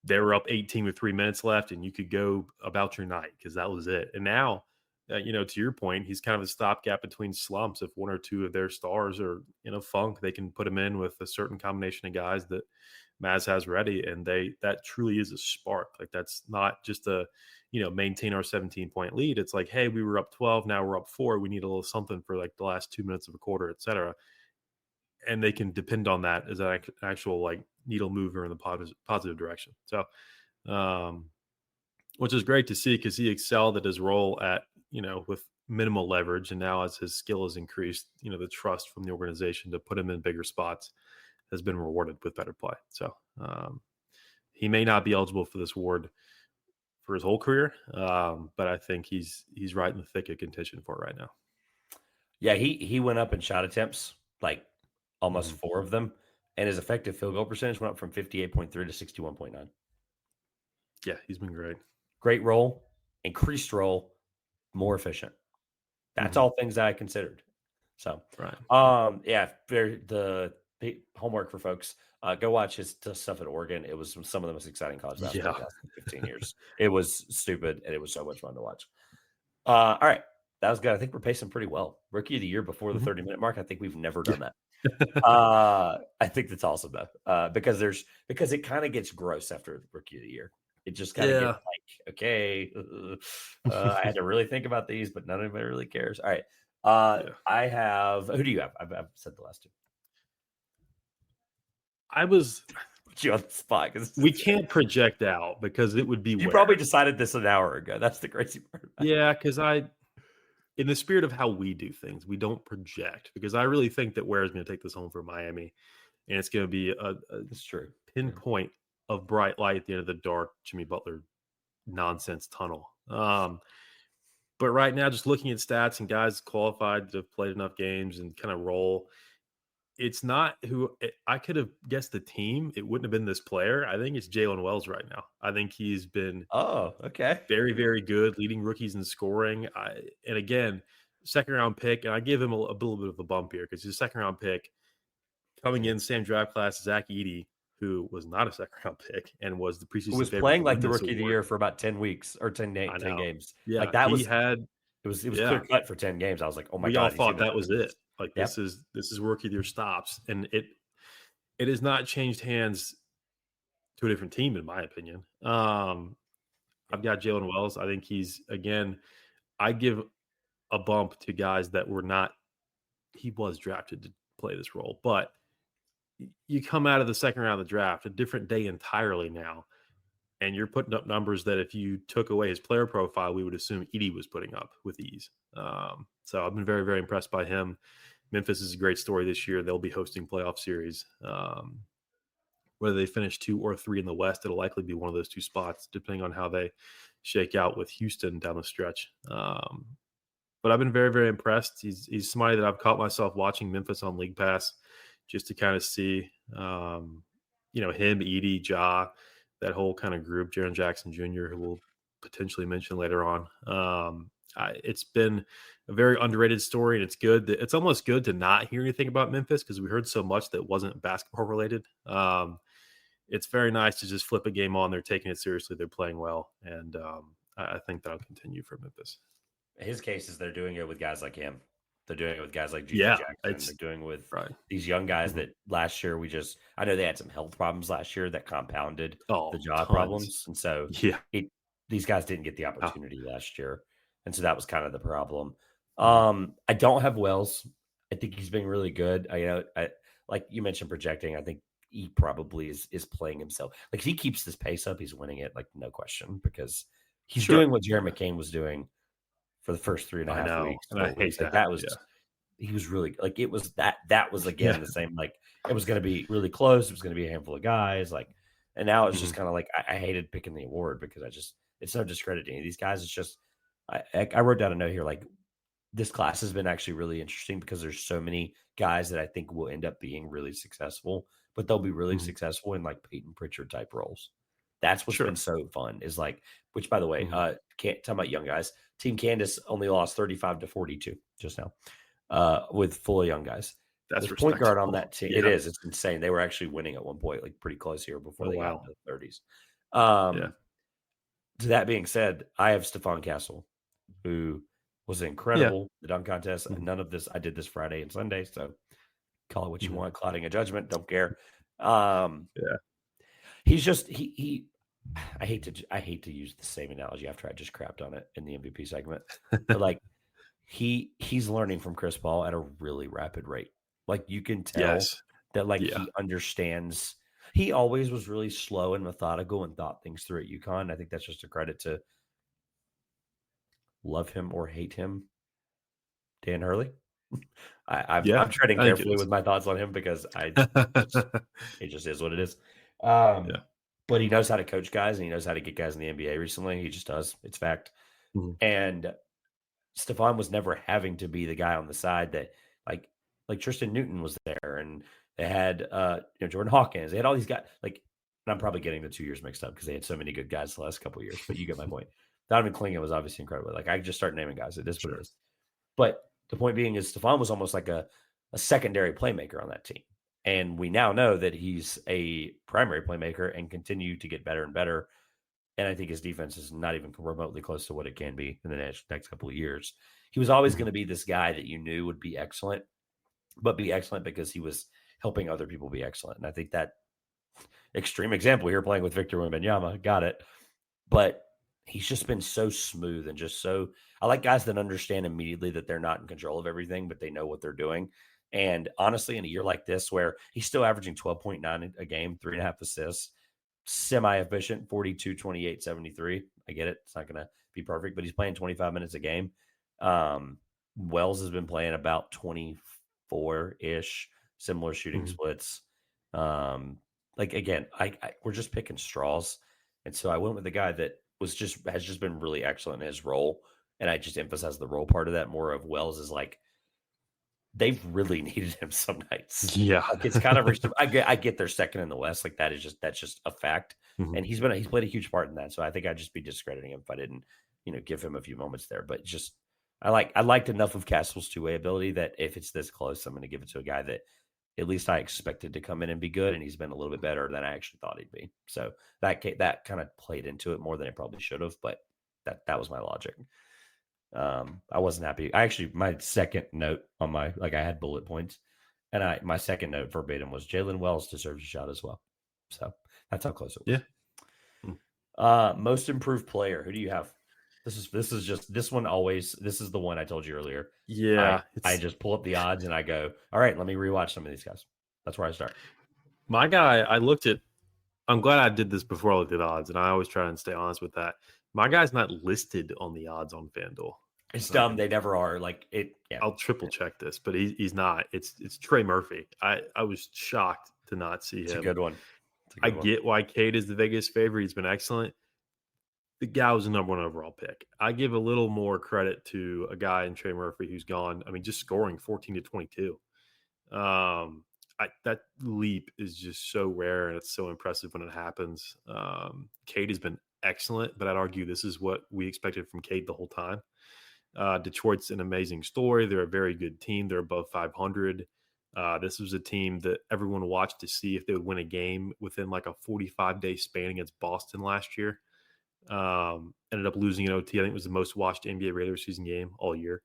Speaker 2: They were up 18 with 3 minutes left, and you could go about your night because that was it. And now, to your point, he's kind of a stopgap between slumps. If 1 or 2 of their stars are in a funk, they can put him in with a certain combination of guys that Maz has ready, and that truly is a spark. Like that's not just a maintain our 17-point lead. It's like, hey, we were up 12, now we're up 4. We need a little something for like the last 2 minutes of a quarter, etc. And they can depend on that as an actual like needle mover in the positive direction. So, um, which is great to see because he excelled at his role at with minimal leverage, and now as his skill has increased, the trust from the organization to put him in bigger spots has been rewarded with better play. So he may not be eligible for this award for his whole career, but I think he's right in the thick of contention for it right now.
Speaker 1: Yeah, he went up in shot attempts, like almost
Speaker 2: Mm-hmm.
Speaker 1: 4 of them, and his effective field goal percentage went up from 58.3 to 61.9.
Speaker 2: Yeah, he's been great.
Speaker 1: Great role, increased role, more efficient. That's
Speaker 2: Mm-hmm.
Speaker 1: all things that I considered. So,
Speaker 2: Right.
Speaker 1: yeah, the homework for folks. Go watch his stuff at Oregon. It was some of the most exciting college basketball
Speaker 2: Yeah.
Speaker 1: I've watched in 15 years. It was stupid, and it was so much fun to watch. All right, that was good. I think we're pacing pretty well. Rookie of the year before the
Speaker 2: Mm-hmm.
Speaker 1: 30-minute mark. I think we've never
Speaker 2: Yeah.
Speaker 1: done that. I think that's awesome though, because it kind of gets gross after the rookie of the year. It just kind of gets
Speaker 2: Yeah.
Speaker 1: like, okay, I had to really think about these, but none of it really cares. All right,
Speaker 2: Yeah.
Speaker 1: I have. Who do you have? I've said the last 2.
Speaker 2: I was.
Speaker 1: Put you on the spot because
Speaker 2: We can't project out because it would be
Speaker 1: you
Speaker 2: where.
Speaker 1: probably decided this an hour ago. That's the crazy part.
Speaker 2: Yeah, because in the spirit of how we do things, we don't project because I really think that Ware is going to take this home for Miami, and it's going to be a
Speaker 1: It's true.
Speaker 2: pinpoint of bright light at the end of the dark Jimmy Butler nonsense tunnel. But right now, just looking at stats and guys qualified to have played enough games and kind of roll, it's not who I could have guessed the team. It wouldn't have been this player. I think it's Jalen Wells right now. I think he's been
Speaker 1: Oh, okay.
Speaker 2: very, very good, leading rookies in scoring. And again, second round pick, and I give him a little bit of a bump here because he's a second round pick coming in same draft class, Zach Edey, who was not a second round pick and was the
Speaker 1: Who
Speaker 2: preseason
Speaker 1: was
Speaker 2: favorite
Speaker 1: playing
Speaker 2: to
Speaker 1: like
Speaker 2: win
Speaker 1: the
Speaker 2: this
Speaker 1: rookie of the
Speaker 2: award.
Speaker 1: year for about 10 weeks or 10,
Speaker 2: I
Speaker 1: 10
Speaker 2: know.
Speaker 1: games. Like
Speaker 2: Yeah,
Speaker 1: that
Speaker 2: he
Speaker 1: was
Speaker 2: had.
Speaker 1: it was clear
Speaker 2: Yeah,
Speaker 1: cut for 10 games. I was like, oh my
Speaker 2: we all
Speaker 1: God, he's
Speaker 2: thought
Speaker 1: gonna
Speaker 2: that was it. Like
Speaker 1: Yeah.
Speaker 2: this is rookie of the year stops, and it has not changed hands to a different team, in my opinion. I've got Jalen Wells. I think he's again. I give a bump to guys that were not. He was drafted to play this role, but you come out of the second round of the draft, a different day entirely now, and you're putting up numbers that if you took away his player profile, we would assume Edie was putting up with ease. So I've been very, very impressed by him. Memphis is a great story this year. They'll be hosting playoff series. Whether they finish 2 or 3 in the West, it'll likely be one of those 2 spots, depending on how they shake out with Houston down the stretch. But I've been very, very impressed. He's somebody that I've caught myself watching Memphis on League Pass just to kind of see, him, Edie, Ja, that whole kind of group, Jaren Jackson Jr., who we'll potentially mention later on. It's been a very underrated story, and it's good. It's almost good to not hear anything about Memphis because we heard so much that wasn't basketball related. It's very nice to just flip a game on. They're taking it seriously. They're playing well, and I think that'll continue for Memphis.
Speaker 1: His case is they're doing it with guys like him. They're doing it with guys like Gigi
Speaker 2: Yeah,
Speaker 1: Jackson. They're doing it with
Speaker 2: right.
Speaker 1: these young guys
Speaker 2: Mhm.
Speaker 1: that last year I know they had some health problems last year that compounded
Speaker 2: Oh,
Speaker 1: the jaw
Speaker 2: tons.
Speaker 1: problems. And so
Speaker 2: Yeah.
Speaker 1: these guys didn't get the
Speaker 2: Ah,
Speaker 1: opportunity last year. And so that was kind of the problem.
Speaker 2: mhm.
Speaker 1: I don't have Wells. I think he's been really good. I like you mentioned projecting. I think he probably is playing himself. Like if he keeps this pace up, he's winning it, like no question, because he's doing
Speaker 2: Sure.
Speaker 1: what Jerry
Speaker 2: Yeah.
Speaker 1: McCain was doing for the first three and a
Speaker 2: I
Speaker 1: half
Speaker 2: know,
Speaker 1: weeks,
Speaker 2: and I
Speaker 1: 4
Speaker 2: hate
Speaker 1: weeks. Like
Speaker 2: that.
Speaker 1: that was
Speaker 2: Yeah.
Speaker 1: he was really like it was that was
Speaker 2: Yeah.
Speaker 1: again the same, like it was gonna be really close. It was gonna be a handful of guys, like and now it's just
Speaker 2: Mhm.
Speaker 1: kind of like I hated picking the award because it's no discredit to any of these guys. It's just I wrote down a note here like this class has been actually really interesting because there's so many guys that I think will end up being really successful, but they'll be really
Speaker 2: Mhm.
Speaker 1: successful in like Peyton Pritchard type roles. That's what's been
Speaker 2: Sure.
Speaker 1: so fun is like, which by the way,
Speaker 2: Mhm.
Speaker 1: can't talk about young guys. Team Candace only lost 35-42 just now, with full of young guys. The
Speaker 2: That's
Speaker 1: point guard on
Speaker 2: respectable.
Speaker 1: that team, it
Speaker 2: Yeah.
Speaker 1: is, it's insane. They were actually winning at one point, like pretty close here before
Speaker 2: Oh,
Speaker 1: they got
Speaker 2: wow.
Speaker 1: into the 30s.
Speaker 2: Yeah.
Speaker 1: To that being said, I have Stephon Castle, who was
Speaker 2: Yeah.
Speaker 1: incredible, the dunk contest.
Speaker 2: Mhm.
Speaker 1: None of this, I did this Friday and Sunday, so call it what you
Speaker 2: Mhm.
Speaker 1: want, clouding a judgment, don't care. Um,
Speaker 2: Yeah.
Speaker 1: he's just he I hate to use the same analogy after I just crapped on it in the MVP segment, but like he's learning from Chris Paul at a really rapid rate. Like you can tell
Speaker 2: Yes.
Speaker 1: that like
Speaker 2: Yeah.
Speaker 1: he understands. He always was really slow and methodical and thought things through at UConn. I think that's just a credit to love him or hate him, Dan Hurley.
Speaker 2: Yeah.
Speaker 1: I'm treading
Speaker 2: I think it
Speaker 1: carefully
Speaker 2: is.
Speaker 1: with my thoughts on him because just it just is what it is. Um,
Speaker 2: Yeah.
Speaker 1: but he knows how to coach guys and he knows how to get guys in the NBA recently. He just does. It's fact.
Speaker 2: Mhm.
Speaker 1: And Stephon was never having to be the guy on the side that like Tristan Newton was there and they had Jordan Hawkins. They had all these guys like and I'm probably getting the 2 years mixed up because they had so many good guys the last couple of years, but you get my point. Donovan Clingan was obviously incredible. Like I just start naming guys. It is what it
Speaker 2: Sure.
Speaker 1: is. But the point being is Stephon was almost like a secondary playmaker on that team. And we now know that he's a primary playmaker and continue to get better and better. And I think his defense is not even remotely close to what it can be in the next couple of years. He was always going
Speaker 2: Mhm.
Speaker 1: to be this guy that you knew would be excellent, but be excellent because he was helping other people be excellent. And I think that extreme example here playing with Victor Wembanyama got it. But he's just been so smooth and just so I like guys that understand immediately that they're not in control of everything, but they know what they're doing. And honestly, in a year like this, where he's still averaging 12.9 a game, 3.5 assists, semi efficient, 42, 28, 73. I get it. It's not going to be perfect, but he's playing 25 minutes a game. Um, Wells has been playing about 24 ish, similar shooting
Speaker 2: Mhm.
Speaker 1: splits. Um, like again, we're just picking straws. And so I went with the guy that has just been really excellent in his role. And I just emphasize the role part of that more of Wells is like they've really needed him some nights.
Speaker 2: Yeah.
Speaker 1: Like it's kind of reached. I get they're second in the West. Like that's just a fact.
Speaker 2: Mhm.
Speaker 1: And he's played a huge part in that. So I think I'd just be discrediting him if I didn't give him a few moments there. But just I liked enough of Castle's two-way ability that if it's this close, I'm going to give it to a guy that at least I expected to come in and be good, and he's been a little bit better than I actually thought he'd be. So that kind of played into it more than it probably should have. But that was my logic. I wasn't happy. My second note on I had bullet points, and my second note verbatim was Jalen Wells deserves a shot as well. So that's how close it was.
Speaker 2: Yeah. Mm.
Speaker 1: Most improved player. Who do you have? This is just this one always. This is the one I told you earlier.
Speaker 2: Yeah.
Speaker 1: I just pull up the odds and I go, all right, let me rewatch some of these guys. That's where I start.
Speaker 2: My guy, I'm glad I did this before I looked at odds, and I always try and stay honest with that. My guy's not listed on the odds on FanDuel.
Speaker 1: It's dumb. They never are. Like it. Yeah.
Speaker 2: I'll triple check this, but he's not. It's Trey Murphy. I was shocked to not see him.
Speaker 1: It's a good one.
Speaker 2: I get why Cade is the Vegas favorite. He's been excellent. The guy was the number one overall pick. I give a little more credit to a guy in Trey Murphy who's gone. I mean, just scoring 14 to 22. That leap is just so rare, and it's so impressive when it happens. Cade has been excellent, but I'd argue this is what we expected from Cade the whole time. Detroit's an amazing story. They're a very good team. They're above 500. This was a team that everyone watched to see if they would win a game within like a 45-day span against Boston last year. Ended up losing in OT. I think it was the most watched NBA regular season game all year,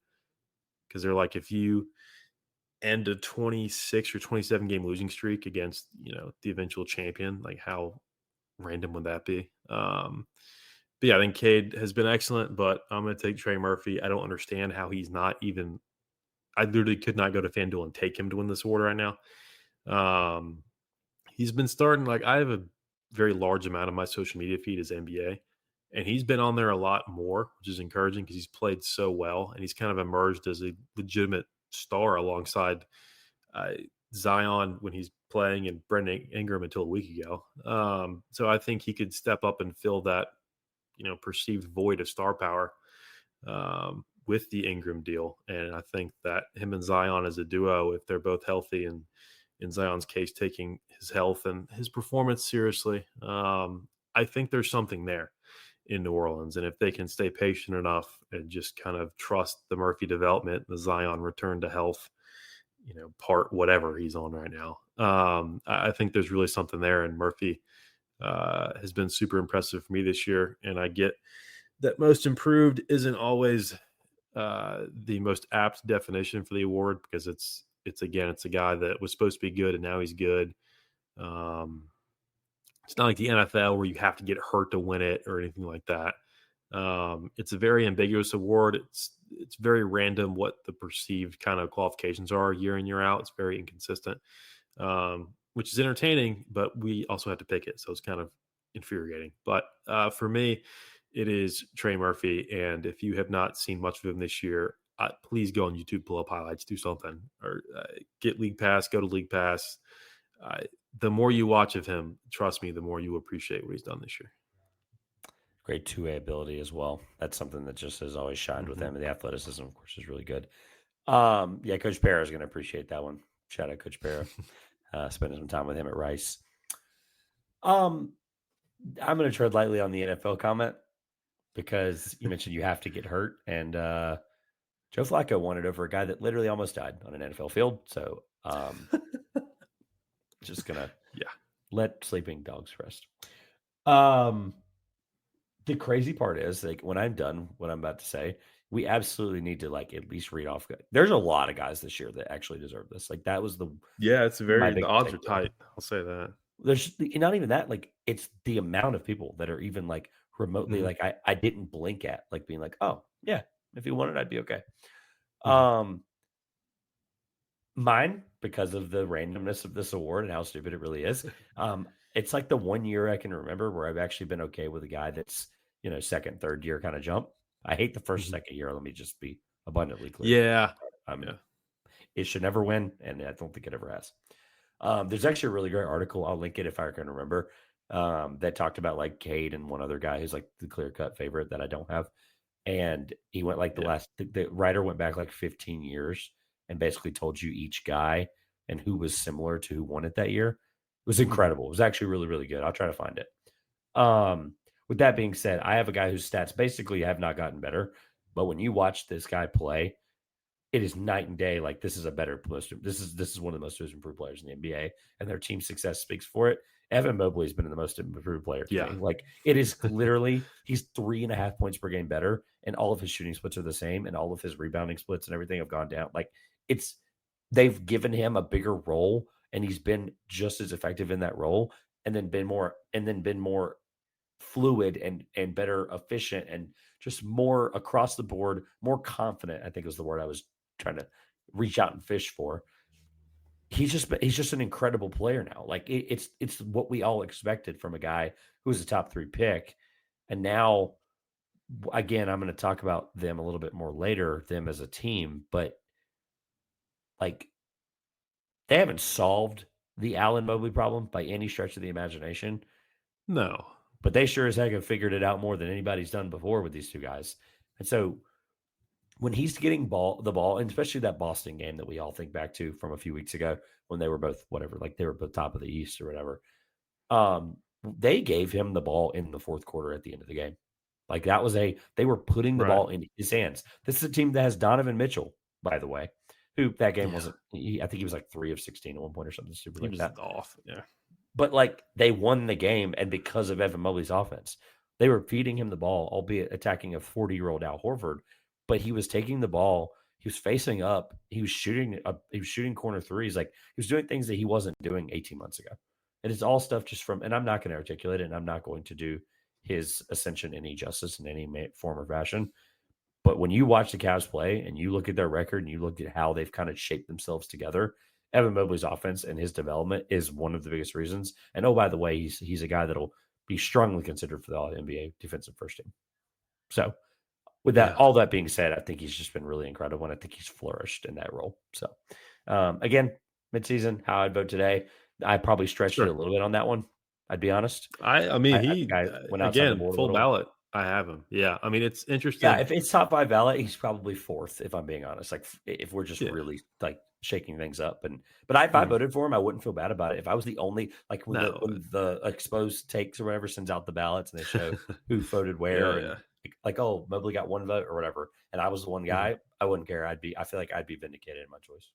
Speaker 2: because they're like, if you end a 26 or 27 game losing streak against, the eventual champion, like how random would that be? But yeah, I think Cade has been excellent, but I'm going to take Trey Murphy. I don't understand how he's not even. I literally could not go to FanDuel and take him to win this award right now. He's been starting, like, I have a very large amount of my social media feed is NBA, and he's been on there a lot more, which is encouraging because he's played so well, and he's kind of emerged as a legitimate star alongside Zion when he's playing and Brandon Ingram until a week ago. So I think he could step up and fill that, perceived void of star power with the Ingram deal. And I think that him and Zion as a duo, if they're both healthy, and in Zion's case, taking his health and his performance seriously, I think there's something there in New Orleans. And if they can stay patient enough and just kind of trust the Murphy development, the Zion return to health, part whatever he's on right now, I think there's really something there. And Murphy has been super impressive for me this year. And I get that most improved isn't always the most apt definition for the award, because it's a guy that was supposed to be good and now he's good. It's not like the NFL where you have to get hurt to win it or anything like that. It's a very ambiguous award. It's very random what the perceived kind of qualifications are year in, year out. It's very inconsistent, which is entertaining, but we also have to pick it. So it's kind of infuriating. But for me, it is Trey Murphy. And if you have not seen much of him this year, please go on YouTube, pull up highlights, do something, or get League Pass, go to League Pass. The more you watch of him, trust me, the more you appreciate what he's done this year.
Speaker 1: Great two-way ability as well. That's something that just has always shined with him. And the athleticism, of course, is really good. Yeah, Coach Parra is going to appreciate that one. Shout out Coach Parra. Spending some time with him at Rice. I'm going to tread lightly on the NFL comment, because you mentioned you have to get hurt. And Joe Flacco won it over a guy that literally almost died on an NFL field. So just going to let sleeping dogs rest. The crazy part is, like, when I'm done what I'm about to say, we absolutely need to at least read off. There's a lot of guys this year that actually deserve this. Like, that was the
Speaker 2: the odds are tight. I'll say that.
Speaker 1: There's not even that. Like, it's the amount of people that are even remotely like I didn't blink at, being like, oh yeah, if he won it, I'd be okay. Mine, because of the randomness of this award and how stupid it really is, it's like the 1 year I can remember where I've actually been okay with a guy that's, second, third year kind of jump. I hate the first, second year. Let me just be abundantly clear.
Speaker 2: Yeah.
Speaker 1: It should never win, and I don't think it ever has. There's actually a really great article. I'll link it if I can remember, that talked about Cade and one other guy who's the clear-cut favorite that I don't have. And he went the writer went back 15 years and basically told you each guy and who was similar to who won it that year. It was incredible. It was actually really, really good. I'll try to find it. With that being said, I have a guy whose stats basically have not gotten better, but when you watch this guy play, it is night and day. This is one of the most improved players in the NBA, and their team success speaks for it. Evan Mobley's been the most improved player to
Speaker 2: Yeah.
Speaker 1: me. Like, it is literally, he's 3.5 points per game better, and all of his shooting splits are the same, and all of his rebounding splits and everything have gone down. Like, they've given him a bigger role, and he's been just as effective in that role, and then been more fluid and better efficient and just more across the board, more confident, I think was the word I was trying to reach out and fish for. He's just an incredible player now. Like, it's what we all expected from a guy who was a top 3 pick. And now, again, I'm going to talk about them a little bit more later, them as a team, but like, they haven't solved the Allen Mobley problem by any stretch of the imagination,
Speaker 2: No.
Speaker 1: but they sure as heck have figured it out more than anybody's done before with these two guys. And so when he's getting the ball, and especially that Boston game that we all think back to from a few weeks ago when they were both whatever, like they were both top of the East or whatever, they gave him the ball in the fourth quarter at the end of the game. Like, they were putting the ball in his hands. This is a team that has Donovan Mitchell, by the way, who that game wasn't. I think he was like 3 of 16 at one point or something stupid like that.
Speaker 2: Off, yeah.
Speaker 1: But like, they won the game, and because of Evan Mobley's offense, they were feeding him the ball, albeit attacking a 40-year-old Al Horford. But he was taking the ball, he was facing up, he was shooting corner threes, like he was doing things that he wasn't doing 18 months ago. And it's all stuff just from, and I'm not going to articulate it, and I'm not going to do his ascension any justice in any form or fashion. But when you watch the Cavs play and you look at their record and you look at how they've kind of shaped themselves together, Evan Mobley's offense and his development is one of the biggest reasons. And oh, by the way, he's a guy that'll be strongly considered for the All-NBA defensive first team. So with that, all that being said, I think he's just been really incredible, and I think he's flourished in that role. So again, midseason, how I'd vote today, I probably stretched it a little bit on that one. I'd be honest.
Speaker 2: I mean,
Speaker 1: he went outside the board
Speaker 2: full ballot. I have him. Yeah. I mean, it's interesting.
Speaker 1: Yeah, if it's top 5 ballot, he's probably 4th, if I'm being honest. Like, if we're just really like shaking things up. But if I voted for him, I wouldn't feel bad about it. If I was the only, like, when the exposed takes or whatever sends out the ballots and they show who voted where, and like, oh, Mobley got 1 vote or whatever, and I was the one guy, I wouldn't care. I feel like I'd be vindicated in my choice.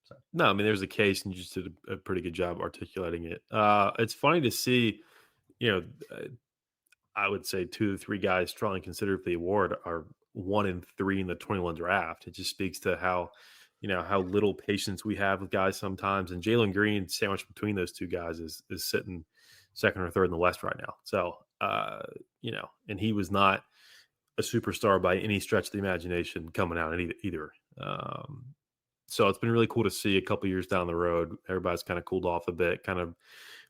Speaker 1: So
Speaker 2: no, I mean, there's a case, and you just did a pretty good job articulating it. It's funny to see, I would say 2 to 3 guys strongly considered for the award are 1 and 3 in the 21 draft. It just speaks to how little patience we have with guys sometimes. And Jalen Green, sandwiched between those 2 guys, is sitting second or third in the West right now. So, and he was not a superstar by any stretch of the imagination coming out either. So it's been really cool to see a couple years down the road, everybody's kind of cooled off a bit, kind of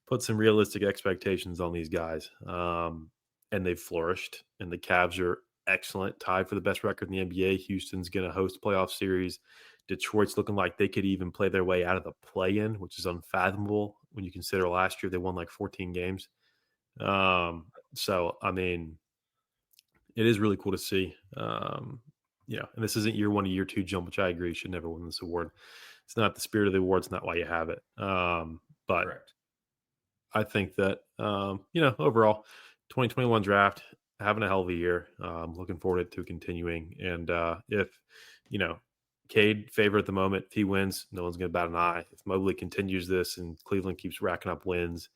Speaker 2: put some realistic expectations on these guys. And they've flourished, and the Cavs are excellent, tied for the best record in the NBA. Houston's going to host a playoff series. Detroit's looking like they could even play their way out of the play-in, which is unfathomable when you consider last year they won like 14 games. So, I mean, it is really cool to see. And this isn't year 1 to year 2 jump, which I agree you should never win this award. It's not the spirit of the award. It's not why you have it. But
Speaker 1: correct.
Speaker 2: I think that, overall, 2021 draft, having a hell of a year. Looking forward to continuing. And if, Cade favor at the moment, if he wins, no one's going to bat an eye. If Mobley continues this and Cleveland keeps racking up wins,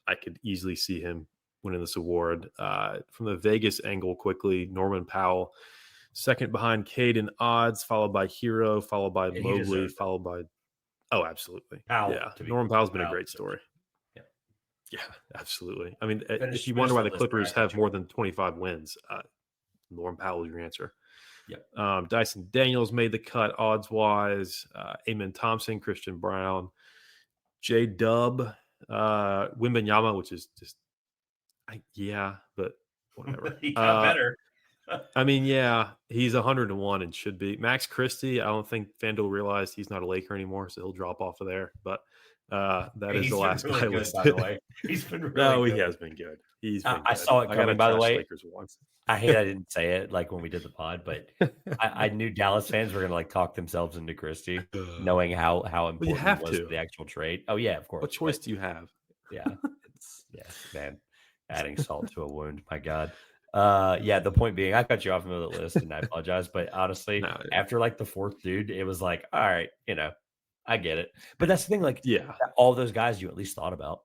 Speaker 2: I could easily see him winning this award. From the Vegas angle quickly, Norman Powell, second behind Cade in odds, followed by Hero, followed by Mobley, followed by – oh, absolutely. Norman Powell's been a great story. Yeah, absolutely. I mean, if you wonder why the Clippers have more than 25 wins, Norman Powell is your answer.
Speaker 1: Yep.
Speaker 2: Dyson Daniels made the cut odds-wise. Amen Thompson, Christian Brown, J-Dub, Wembanyama, which is just but whatever.
Speaker 1: He got better.
Speaker 2: I mean, he's 101 and should be. Max Christie, I don't think FanDuel realized he's not a Laker anymore, so he'll drop off of there. But that is the last guy listed. By the way, he's been really good. He has been good.
Speaker 1: I saw it coming, by the way. Lakers once. I hate I didn't say it like when we did the pod, but I knew Dallas fans were going to like talk themselves into Christie, knowing how important it was to the actual trade. Oh yeah, of course.
Speaker 2: What choice do you have?
Speaker 1: Yeah, man. Adding salt to a wound. My God. The point being, I cut you off in the middle of the list, and I apologize. But honestly, after like the 4th dude, it was like, all right, I get it. But that's the thing, like, all those guys you at least thought about.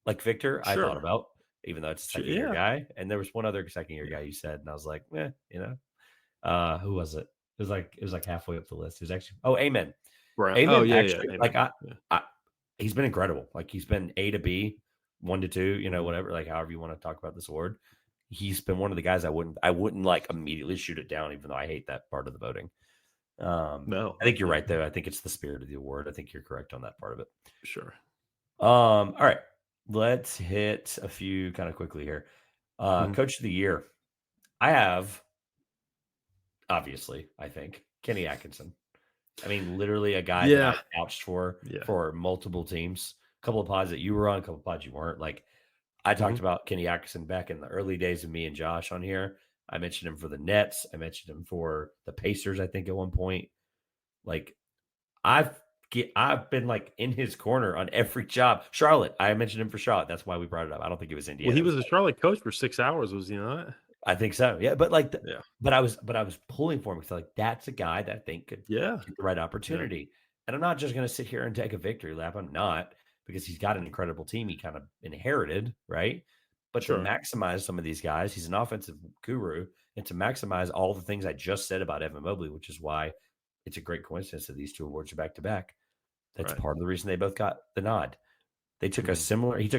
Speaker 1: Like Victor, I thought
Speaker 2: Sure.
Speaker 1: about, even though it's a second year
Speaker 2: Yeah.
Speaker 1: guy. And there was one other second year guy you said, and I was like, who was it? It was like halfway up the list. It was actually Amen.
Speaker 2: Right. Oh,
Speaker 1: Amen
Speaker 2: yeah, yeah.
Speaker 1: actually like
Speaker 2: Amen. Yeah.
Speaker 1: I he's been incredible. Like he's been A to B, 1 to 2,
Speaker 2: Mhm.
Speaker 1: whatever, like however you want to talk about this award. He's been one of the guys I wouldn't like immediately shoot it down, even though I hate that part of the voting.
Speaker 2: No.
Speaker 1: I think you're
Speaker 2: Yeah.
Speaker 1: right though. I think it's the spirit of the award. I think you're correct on that part of it.
Speaker 2: Sure.
Speaker 1: All right. Let's hit a few kind of quickly here.
Speaker 2: Mhm.
Speaker 1: Coach of the year. I have obviously, I think Kenny Atkinson. I mean, literally a guy that
Speaker 2: Yeah.
Speaker 1: I've vouched for
Speaker 2: Yeah.
Speaker 1: multiple teams. A couple of pods that you were on, a couple of pods you weren't. Like I talked
Speaker 2: Mhm.
Speaker 1: about Kenny Atkinson back in the early days of me and Josh on here. I mentioned him for the Nets. I mentioned him for the Pacers, I think, at one point. Like I've I've been like in his corner on every job. Charlotte, I mentioned him for Charlotte. That's why we brought it up. I don't think it was
Speaker 2: Well,
Speaker 1: Indiana.
Speaker 2: he
Speaker 1: It was
Speaker 2: was a Charlotte coach for 6 hours, was he not?
Speaker 1: I think so. Yeah, but like,
Speaker 2: Yeah.
Speaker 1: but I was pulling for him because like that's a guy that I think could
Speaker 2: Yeah.
Speaker 1: get the right
Speaker 2: Yeah.
Speaker 1: opportunity. And I'm not just going to sit here and take a victory lap. I'm not because he's got an incredible team he kind of inherited, right? But to
Speaker 2: Sure.
Speaker 1: maximize some of these guys, he's an offensive guru, and to maximize all the things I just said about Evan Mobley, which is why it's a great coincidence that these two awards are back to back. That's
Speaker 2: Right.
Speaker 1: part of the reason they both got the nod.
Speaker 2: Mhm.
Speaker 1: He took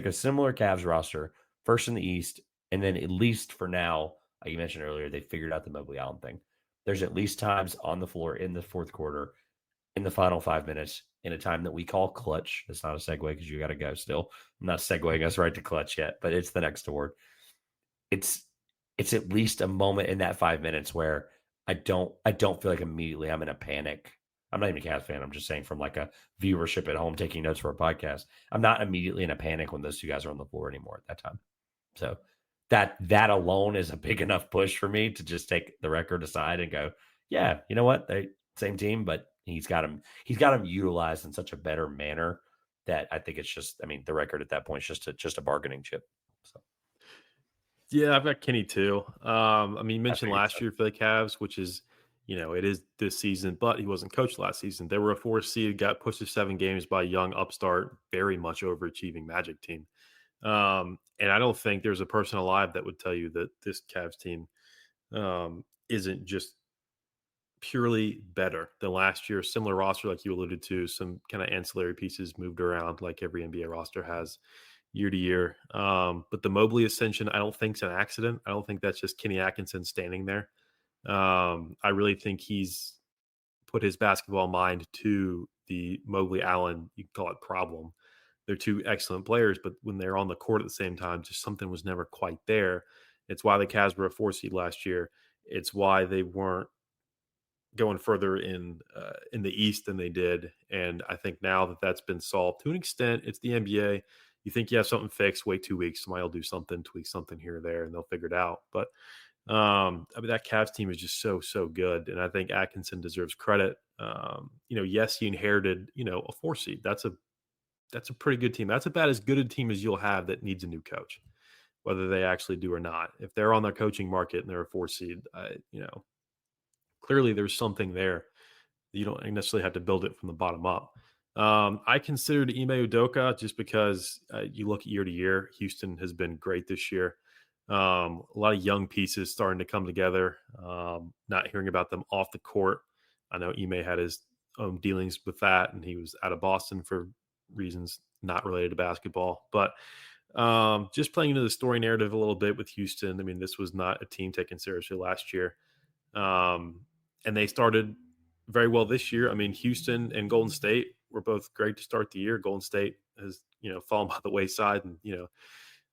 Speaker 1: a similar Cavs roster, first in the East, and then at least for now, you mentioned earlier, they figured out the Mobley Allen thing. There's at least times on the floor in the fourth quarter, in the final 5 minutes, in a time that we call clutch. That's not a segue because you got to go still. I'm not segueing us right to clutch yet, but it's the next award. It's it's at least a moment in that 5 minutes where I don't feel like immediately I'm in a panic. I'm not even a Cavs fan. I'm just saying from like a viewership at home taking notes for a podcast. I'm not immediately in a panic when those two guys are on the floor anymore at that time. So that alone is a big enough push for me to just take the record aside and go, yeah, you know what? They same team, but he's got him utilized in such a better manner that I think it's just I mean, the record at that point is just a bargaining chip. So
Speaker 2: Yeah, I've got Kenny too. I mean, you
Speaker 1: I
Speaker 2: mentioned
Speaker 1: figured
Speaker 2: last
Speaker 1: so.
Speaker 2: year for the Cavs, which is, it is this season, but he wasn't coached last season. They were a 4 seed, got pushed to 7 games by a young upstart, very much overachieving Magic team. And I don't think there's a person alive that would tell you that this Cavs team isn't just purely better than last year. Similar roster, like you alluded to, some kind of ancillary pieces moved around, like every NBA roster has year to year. But the Mobley ascension, I don't think is an accident. I don't think that's just Kenny Atkinson standing there. I really think he's put his basketball mind to the Mobley Allen, you can call it problem. They're two excellent players, but when they're on the court at the same time, just something was never quite there. It's why the Cavs were a 4 seed last year. It's why they weren't going further in the East than they did. And I think now that that's been solved to an extent, it's the NBA. You think you have something fixed, wait 2 weeks, somebody will do something, tweak something here or there, and they'll figure it out. But I mean, that Cavs team is just so good, and I think Atkinson deserves credit. Yes, he inherited a 4 seed. That's a pretty good team. That's about as good a team as you'll have that needs a new coach, whether they actually do or not. If they're on their coaching market and they're a 4 seed, clearly there's something there. You don't necessarily have to build it from the bottom up. I considered Ime Udoka just because you look year to year. Houston has been great this year. A lot of young pieces starting to come together. Not hearing about them off the court. I know Ime had his own dealings with that, and he was out of Boston for reasons not related to basketball. But just playing into the story narrative a little bit with Houston. I mean, this was not a team taken seriously last year. Um, and they started very well this year. I mean, Houston and Golden State were both great to start the year. Golden State has, fallen by the wayside, and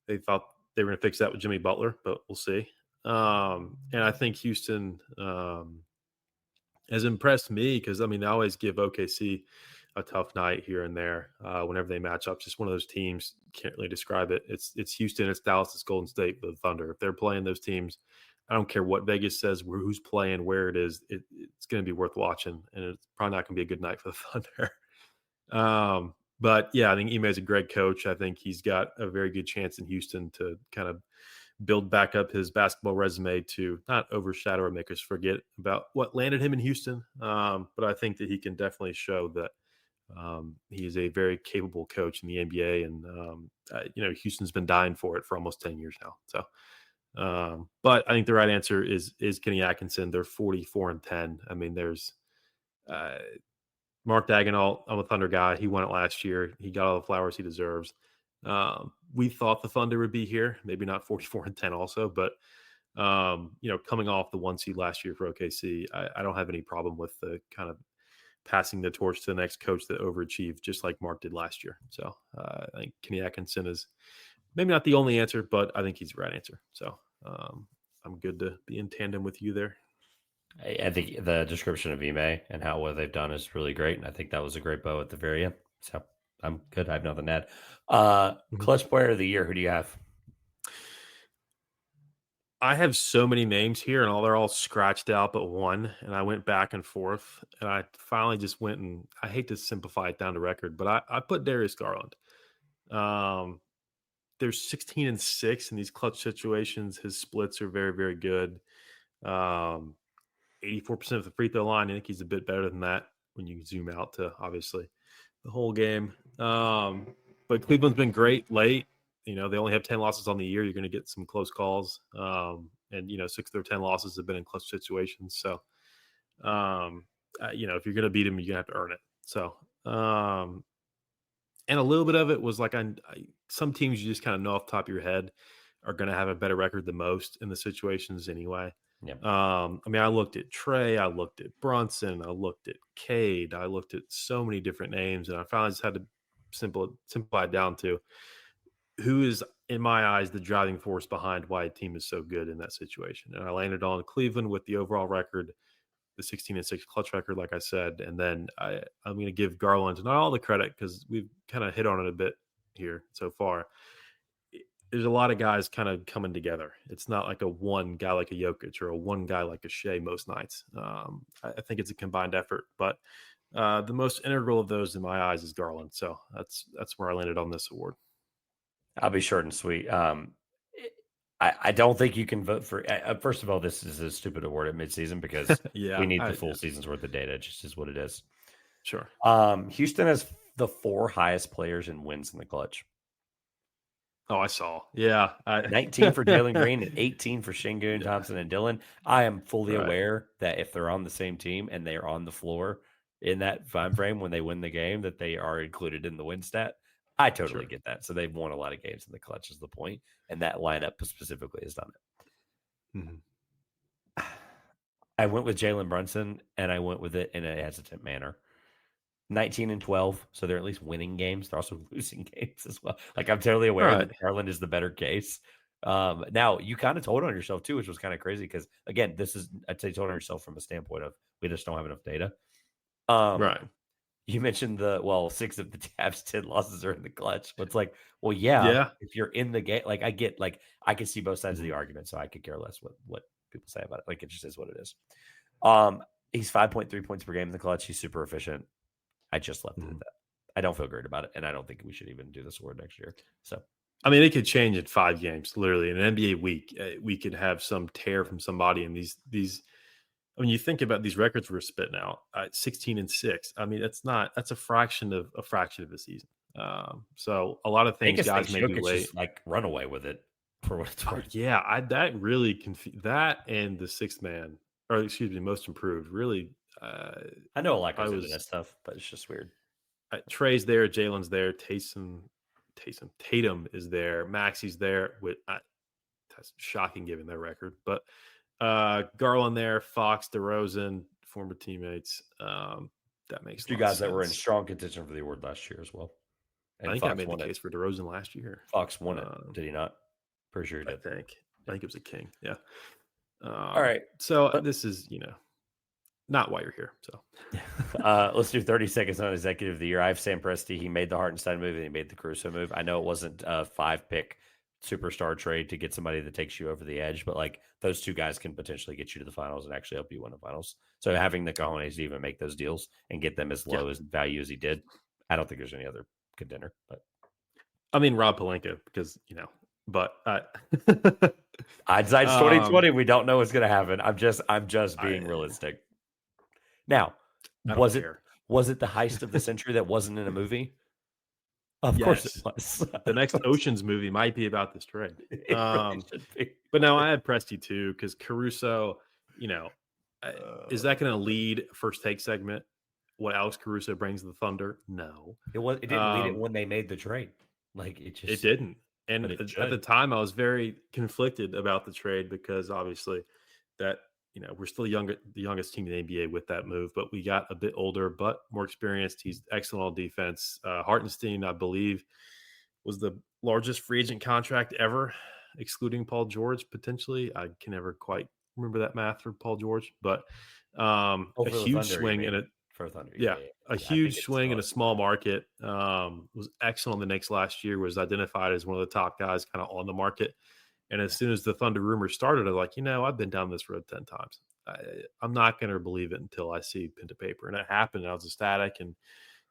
Speaker 2: they thought they were going to fix that with Jimmy Butler, but we'll see. And I think Houston has impressed me because I mean, I always give OKC a tough night here and there whenever they match up. Just one of those teams, can't really describe it. It's Houston, it's Dallas, it's Golden State, the Thunder. If they're playing those teams, I don't care what Vegas says, who's playing, where it is. It's going to be worth watching, and it's probably not going to be a good night for the Thunder. But yeah, I think Ime is a great coach. I think he's got a very good chance in Houston to kind of build back up his basketball resume to not overshadow or make us forget about what landed him in Houston. But I think that he can definitely show that He is a very capable coach in the NBA, and Houston's been dying for it for almost 10 years now. So, but I think the right answer is Kenny Atkinson. They're 44-10. I mean, there's uh, Mark Daigneault. I'm a Thunder guy. He won it last year. He got all the flowers he deserves. We thought the Thunder would be here, maybe not 44-10 also, but coming off the 1 seed last year for OKC, I don't have any problem with the kind of passing the torch to the next coach that overachieved, just like Mark did last year. So I think Kenny Atkinson is maybe not the only answer, but I think he's the right answer. So I'm good to be in tandem with you there.
Speaker 1: I think the description of Ime and how well they've done is really great, and I think that was a great bow at the very end. So I'm good. I have nothing to add. Clutch player of the year. Who do you have?
Speaker 2: I have so many names here, and they're all scratched out but one. And I went back and forth, and I finally just went and I hate to simplify it down to record, but I put Darius Garland. They're 16-6 in these clutch situations. His splits are very, very good. 84% of the free throw line. I think he's a bit better than that when you zoom out to obviously the whole game. But Cleveland's been great late. They only have 10 losses on the year. You're going to get some close calls. And 6 of their 10 losses have been in clutch situations. So, if you're going to beat them, you're going to have to earn it. So, and a little bit of it was like some teams you just kind of know off the top of your head are going to have a better record than most in the situations anyway.
Speaker 1: Yeah.
Speaker 2: I looked at Trey, I looked at Brunson, I looked at Cade, I looked at so many different names, and I finally just had to simplify it down to who is, in my eyes, the driving force behind why a team is so good in that situation. And I landed on Cleveland with the overall record, the 16-6 clutch record, like I said. And then I'm going to give Garland not all the credit because we've kind of hit on it a bit here so far. There's a lot of guys kind of coming together. It's not like a one guy like a Jokic or a one guy like a Shea most nights. I think it's a combined effort, but the most integral of those in my eyes is Garland. So that's where I landed on this award.
Speaker 1: I'll be short and sweet. I don't think you can vote for. First of all, this is a stupid award at midseason because we need the full season's worth of data. It just is what it is.
Speaker 2: Sure.
Speaker 1: Houston has the 4 highest players in wins in the clutch.
Speaker 2: Oh, I saw. Yeah.
Speaker 1: 19 for Jalen Green and 18 for Şengün, Thompson, and Dillon. I am fully aware that if they're on the same team and they're on the floor in that time frame when they win the game, that they are included in the win stat. I totally get that. So they've won a lot of games in the clutch is the point. And that lineup specifically has done it. Mm-hmm. I went with Jalen Brunson, and I went with it in a hesitant manner. 19-12, so they're at least winning games. They're also losing games as well. Like, I'm totally aware that Garland is the better case. Now, you kind of told on yourself, too, which was kind of crazy because, again, this is – I'd say told on yourself from a standpoint of we just don't have enough data. You mentioned 6 of the Tabs 10 losses are in the clutch. But it's like, well, yeah, if you're in the game, like I get, like I can see both sides of the argument, so I could care less what people say about it. Like, it just is what it is. He's 5.3 points per game in the clutch. He's super efficient. I just left it at that. I don't feel great about it, and I don't think we should even do this award next year. So,
Speaker 2: I mean, it could change in 5 games, literally. In an NBA week, we could have some tear from somebody, and these. I mean, you think about these records we're spitting out, 16-6. I mean, that's a fraction of the season. So a lot of things guys may be late.
Speaker 1: Just, like, run away with it for what it's worth.
Speaker 2: Yeah, that really that and the 6th man, or excuse me, most improved. Really,
Speaker 1: I know a lot goes into that stuff, but it's just weird.
Speaker 2: Trey's there, Jalen's there, Tatum is there, Maxi's there. That's shocking given their record, but. Garland there, Fox, DeRozan, former teammates. That makes
Speaker 1: 2 guys that were in strong contention for the award last year as well.
Speaker 2: And I think I made the case for DeRozan last year.
Speaker 1: Fox won it, did he not? Pretty sure he did.
Speaker 2: I think it was a King. Yeah.
Speaker 1: All right.
Speaker 2: So this is not why you're here. So
Speaker 1: let's do 30 seconds on Executive of the Year. I have Sam Presti. He made the Hartenstein move and he made the Caruso move. I know it wasn't a 5-pick superstar trade to get somebody that takes you over the edge, but like those 2 guys can potentially get you to the finals and actually help you win the finals. So having the cojones to even make those deals and get them as low as value as he did, I don't think there's any other contender. But
Speaker 2: I mean, Rob Pelinka, because but
Speaker 1: hindsight's 2020. We don't know what's going to happen. I'm just being realistic. Now, was it Was it the heist of the century that wasn't in a movie? Of course it
Speaker 2: Yes.
Speaker 1: was.
Speaker 2: The
Speaker 1: Of
Speaker 2: next
Speaker 1: course
Speaker 2: Oceans movie might be about this trade.
Speaker 1: it really should be.
Speaker 2: But no, I had Presti too because Caruso, you know, is that going to
Speaker 1: Uh,
Speaker 2: lead first take segment? What Alex Caruso brings to the Thunder? No,
Speaker 1: it didn't lead it
Speaker 2: um,
Speaker 1: when they made the trade. Like, it
Speaker 2: it
Speaker 1: just
Speaker 2: didn't.
Speaker 1: but
Speaker 2: And
Speaker 1: it
Speaker 2: at the
Speaker 1: should.
Speaker 2: time, I was very conflicted about the trade because obviously that we're still the youngest team in the NBA with that move, but we got a bit older, but more experienced. He's excellent on defense. Hartenstein, I believe, was the largest free agent contract ever, excluding Paul George potentially. I can never quite remember that math for Paul George, but
Speaker 1: Oh,
Speaker 2: a
Speaker 1: for the
Speaker 2: huge
Speaker 1: Thunder, you
Speaker 2: swing in
Speaker 1: mean?
Speaker 2: it.
Speaker 1: For Thunder, yeah,
Speaker 2: Yeah,
Speaker 1: yeah,
Speaker 2: a
Speaker 1: yeah. I think
Speaker 2: huge
Speaker 1: it
Speaker 2: swing
Speaker 1: still
Speaker 2: in a
Speaker 1: is.
Speaker 2: small market. Was excellent in the Knicks last year. Was identified as one of the top guys kind of on the market. And as
Speaker 1: Yeah.
Speaker 2: soon as the Thunder rumor started, I was like, I've been down this road 10 times. I'm not going to believe it until I see pen to paper. And it happened. I was ecstatic. And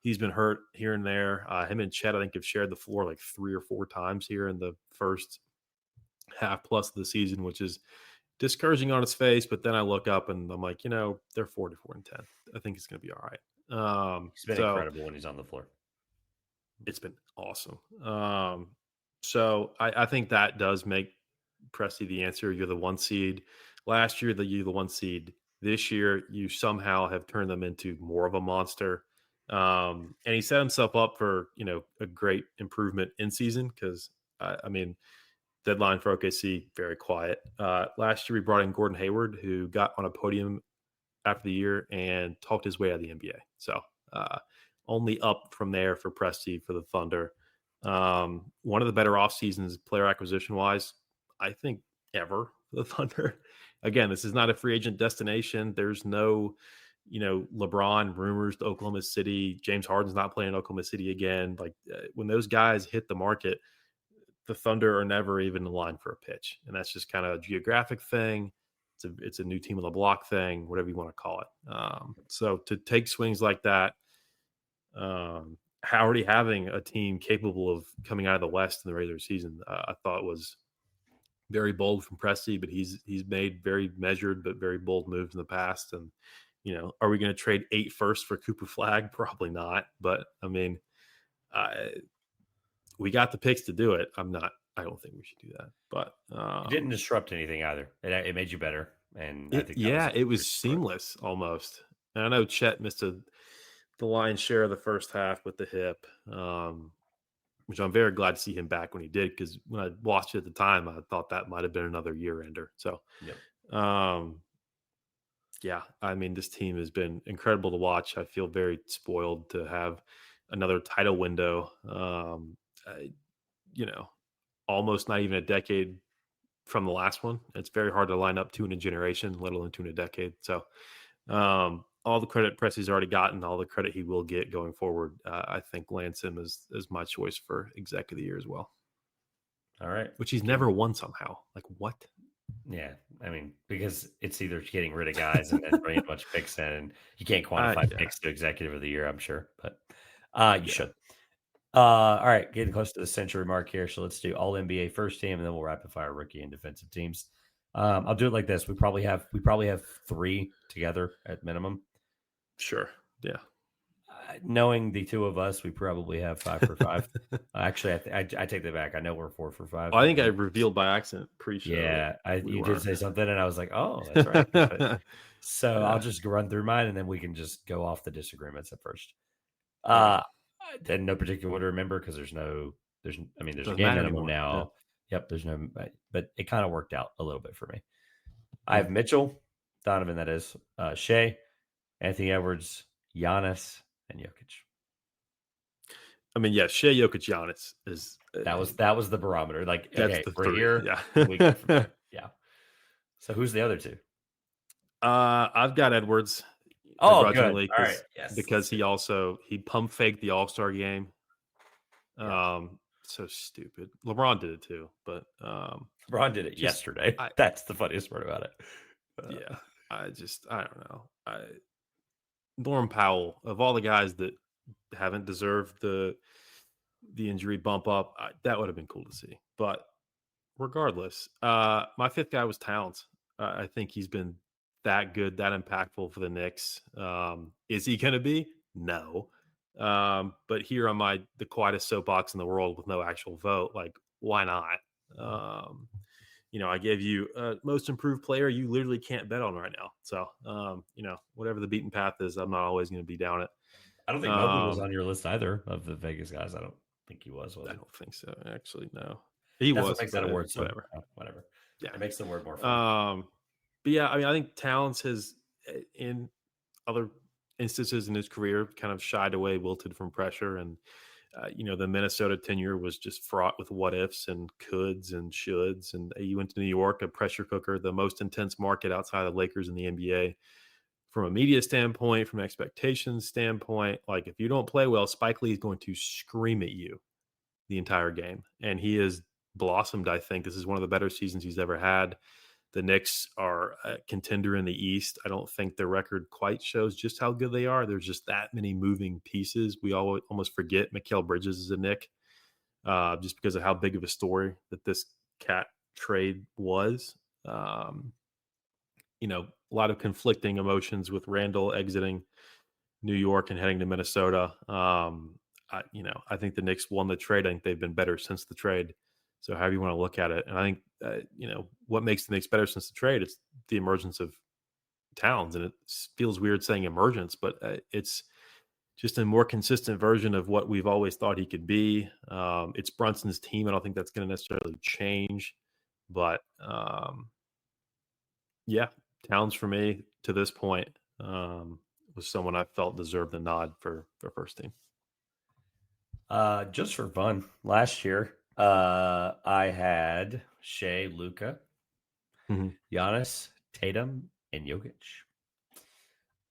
Speaker 2: he's been hurt here and there. Him and Chet, I think, have shared the floor like 3 or 4 times here in the first half plus of the season, which is discouraging on its face. But then I look up and I'm like, they're 44-10. I think it's going to be all right.
Speaker 1: He's been
Speaker 2: So
Speaker 1: incredible when he's on the floor.
Speaker 2: it's been awesome. So I think that does make Presti the answer. You're the 1 seed. Last year, you're the 1 seed. This year, you somehow have turned them into more of a monster. And he set himself up for a great improvement in season because I mean deadline for OKC very quiet. Last year, we brought in Gordon Hayward, who got on a podium after the year and talked his way out of the NBA. So only up from there for Presti for the Thunder. One of the better off seasons player acquisition wise, I think ever for the Thunder. Again, this is not a free agent destination. There's no, LeBron rumors to Oklahoma City. James Harden's not playing Oklahoma City again. Like when those guys hit the market, the Thunder are never even in line for a pitch, and that's just kind of a geographic thing. It's a new team on the block thing, whatever you want to call it. So to take swings like that, already having a team capable of coming out of the West in the regular season, I thought was very bold from Presti, but he's made very measured but very bold moves in the past. And are we going to trade 8 firsts for Cooper Flag? Probably not. But I mean, we got the picks to do it. I don't think we should do that. But
Speaker 1: It didn't disrupt anything either. It made you better, and I think that was
Speaker 2: yeah,
Speaker 1: a
Speaker 2: it was
Speaker 1: huge part.
Speaker 2: seamless almost. And I know Chet missed the lion's share of the first half with the hip, which I'm very glad to see him back when he did. Because when I watched it at the time, I thought that might have been another year ender. So,
Speaker 1: Yep.
Speaker 2: um, yeah, I mean, this team has been incredible to watch. I feel very spoiled to have another title window. I, you know, almost not even a decade from the last one. It's very hard to line up two in a generation, let alone two in a decade. So, all the credit Presti's already gotten, all the credit he will get going forward. I think lands him as my choice for exec of the year as well,
Speaker 1: All right.
Speaker 2: which he's never won somehow. Like what?
Speaker 1: Yeah, I mean, because it's either getting rid of guys and then bringing a bunch of picks in, and you can't quantify
Speaker 2: Yeah,
Speaker 1: picks to executive of the year, I'm sure, but you
Speaker 2: yeah,
Speaker 1: should. All right, getting close to the century mark here, so let's do all NBA first team, and then we'll rapid fire rookie and defensive teams. I'll do it like this: we probably have 3 together at minimum.
Speaker 2: sure, yeah.
Speaker 1: Knowing the 2 of us, we probably have 5 for 5. Actually, I take that back. I know we're 4 for 5.
Speaker 2: Well, I think I revealed by accident pre-show that
Speaker 1: Yeah,
Speaker 2: we
Speaker 1: you did
Speaker 2: were.
Speaker 1: say something, and I was like, "Oh, that's right." So I'll
Speaker 2: Yeah,
Speaker 1: just run through mine, and then we can just go off the disagreements at first.
Speaker 2: okay.
Speaker 1: Uh, in no particular order, remember, because I mean, there's a
Speaker 2: Doesn't
Speaker 1: game
Speaker 2: matter
Speaker 1: minimum
Speaker 2: anymore. Yeah.
Speaker 1: now. Yep, there's no, but it kind of worked out a little bit for me. I
Speaker 2: Hmm.
Speaker 1: have Mitchell, Donovan, that is, Shea, Anthony Edwards, Giannis, and Jokic.
Speaker 2: I mean, yeah, Shea Jokic Giannis is
Speaker 1: That was the barometer. Like,
Speaker 2: that's
Speaker 1: okay,
Speaker 2: the
Speaker 1: we're
Speaker 2: three.
Speaker 1: here.
Speaker 2: Yeah.
Speaker 1: We go from there. Yeah. So who's the other 2?
Speaker 2: I've got Edwards
Speaker 1: Oh, good.
Speaker 2: begrudgingly
Speaker 1: All right. Yes. Let's
Speaker 2: because
Speaker 1: see.
Speaker 2: he pump faked the All-Star game.
Speaker 1: Yeah.
Speaker 2: So stupid. LeBron did it too, but
Speaker 1: LeBron did it
Speaker 2: just
Speaker 1: yesterday.
Speaker 2: I
Speaker 1: That's the funniest part about it.
Speaker 2: yeah, I don't know. Norm Powell, of all the guys that haven't deserved the injury bump up, that would have been cool to see. But regardless, my fifth guy was Towns. I think he's been that good, that impactful for the Knicks. Is he going to be? No. But here on the quietest soapbox in the world with no actual vote, like why not? Um, I gave you most improved player. You literally can't bet on right now. So whatever the beaten path is, I'm not always going to be down it.
Speaker 1: I don't think Mobley was on your list either of the Vegas guys. I don't think he was
Speaker 2: I
Speaker 1: he?
Speaker 2: don't think so. Actually, no, he
Speaker 1: That's what
Speaker 2: was,
Speaker 1: makes that
Speaker 2: but
Speaker 1: award so
Speaker 2: whatever.
Speaker 1: whatever.
Speaker 2: Yeah.
Speaker 1: It makes the word more fun.
Speaker 2: Um, but yeah, I mean, I think Towns has in other instances in his career kind of shied away, wilted from pressure, and the Minnesota tenure was just fraught with what ifs and coulds and shoulds. And you went to New York, a pressure cooker, the most intense market outside of the Lakers in the NBA. From a media standpoint, from an expectations standpoint, like if you don't play well, Spike Lee is going to scream at you the entire game. And he has blossomed, I think. This is one of the better seasons he's ever had. The Knicks are a contender in the East. I don't think their record quite shows just how good they are. There's just that many moving pieces. We almost forget Mikal Bridges is a Knick just because of how big of a story that this cat trade was. Um, a lot of conflicting emotions with Randall exiting New York and heading to Minnesota. I think the Knicks won the trade. I think they've been better since the trade. So however you want to look at it, and I think what makes the Knicks better since the trade, it's the emergence of Towns, and it feels weird saying emergence, but it's just a more consistent version of what we've always thought he could be. It's Brunson's team. I don't think that's going to necessarily change, but yeah, Towns for me to this point was someone I felt deserved the nod for first team.
Speaker 1: Just for fun, last year, I had Shea, Luca, Giannis, Tatum, and Jokic.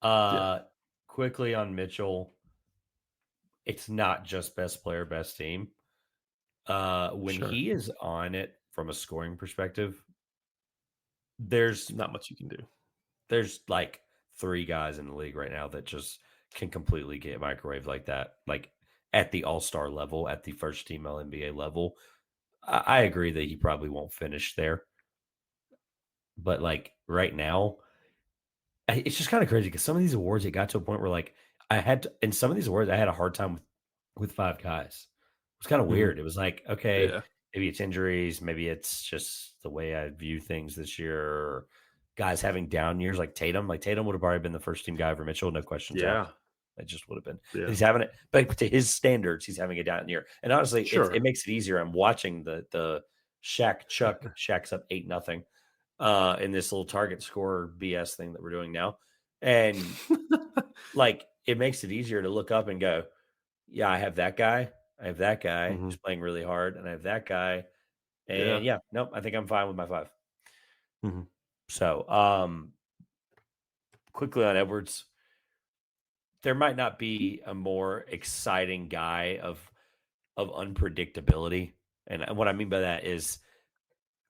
Speaker 2: Yeah,
Speaker 1: Quickly on Mitchell, it's not just best player, best team. When
Speaker 2: sure.
Speaker 1: he is on it from a scoring perspective, there's
Speaker 2: Not much you can do.
Speaker 1: there's like three guys in the league right now that just can completely get microwaved like that, like at the all-star level, at the first team NBA level. I agree that he probably won't finish there, but like right now, it's just kind of crazy because some of these awards, it got to a point where like in some of these awards, I had a hard time with five guys. It was kind of
Speaker 2: Mhm.
Speaker 1: weird. It was like, okay,
Speaker 2: Yeah,
Speaker 1: maybe it's injuries, maybe it's just the way I view things this year, or guys having down years like Tatum. Like Tatum would have already been the first team guy over Mitchell, no questions
Speaker 2: yeah,
Speaker 1: asked. It just would have been. But
Speaker 2: yeah.
Speaker 1: he's having it, but to his standards, he's having a down year. And honestly, it
Speaker 2: Sure.
Speaker 1: makes it easier. I'm watching the Shaq's up 8-0 in this little target score BS thing that we're doing now. And like it makes it easier to look up and go, yeah, I have that guy. I have that guy
Speaker 2: Mhm.
Speaker 1: who's playing really hard, and I have that guy.
Speaker 2: Yeah.
Speaker 1: And yeah, nope, I think I'm fine with my five.
Speaker 2: Mhm.
Speaker 1: So, quickly on Edwards, there might not be a more exciting guy of unpredictability. And what I mean by that is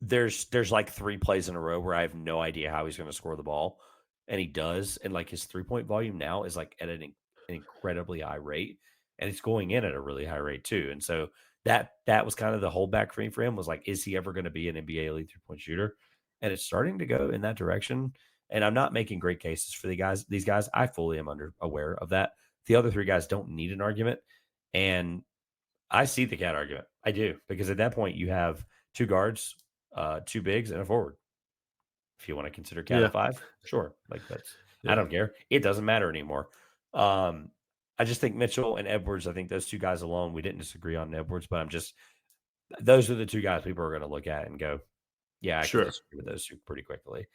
Speaker 1: there's like 3 plays in a row where I have no idea how he's going to score the ball, and he does. And like his 3-point volume now is like at an incredibly high rate, and it's going in at a really high rate too. And so that was kind of the holdback for me for him was like, is he ever going to be an NBA elite 3-point shooter? And it's starting to go in that direction. And I'm not making great cases for these guys. I fully am aware of that. The other 3 guys don't need an argument, and I see the cat argument. I do, because at that point you have 2 guards, 2 bigs, and a forward. If you want to consider cat a
Speaker 2: Yeah.
Speaker 1: 5, sure. Like I
Speaker 2: Yeah.
Speaker 1: don't care. It doesn't matter anymore. Um, I just think Mitchell and Edwards, I think those 2 guys alone, we didn't disagree on Edwards, but those are the 2 guys people are going to look at and go, yeah, I can
Speaker 2: Sure.
Speaker 1: disagree with those 2 pretty quickly.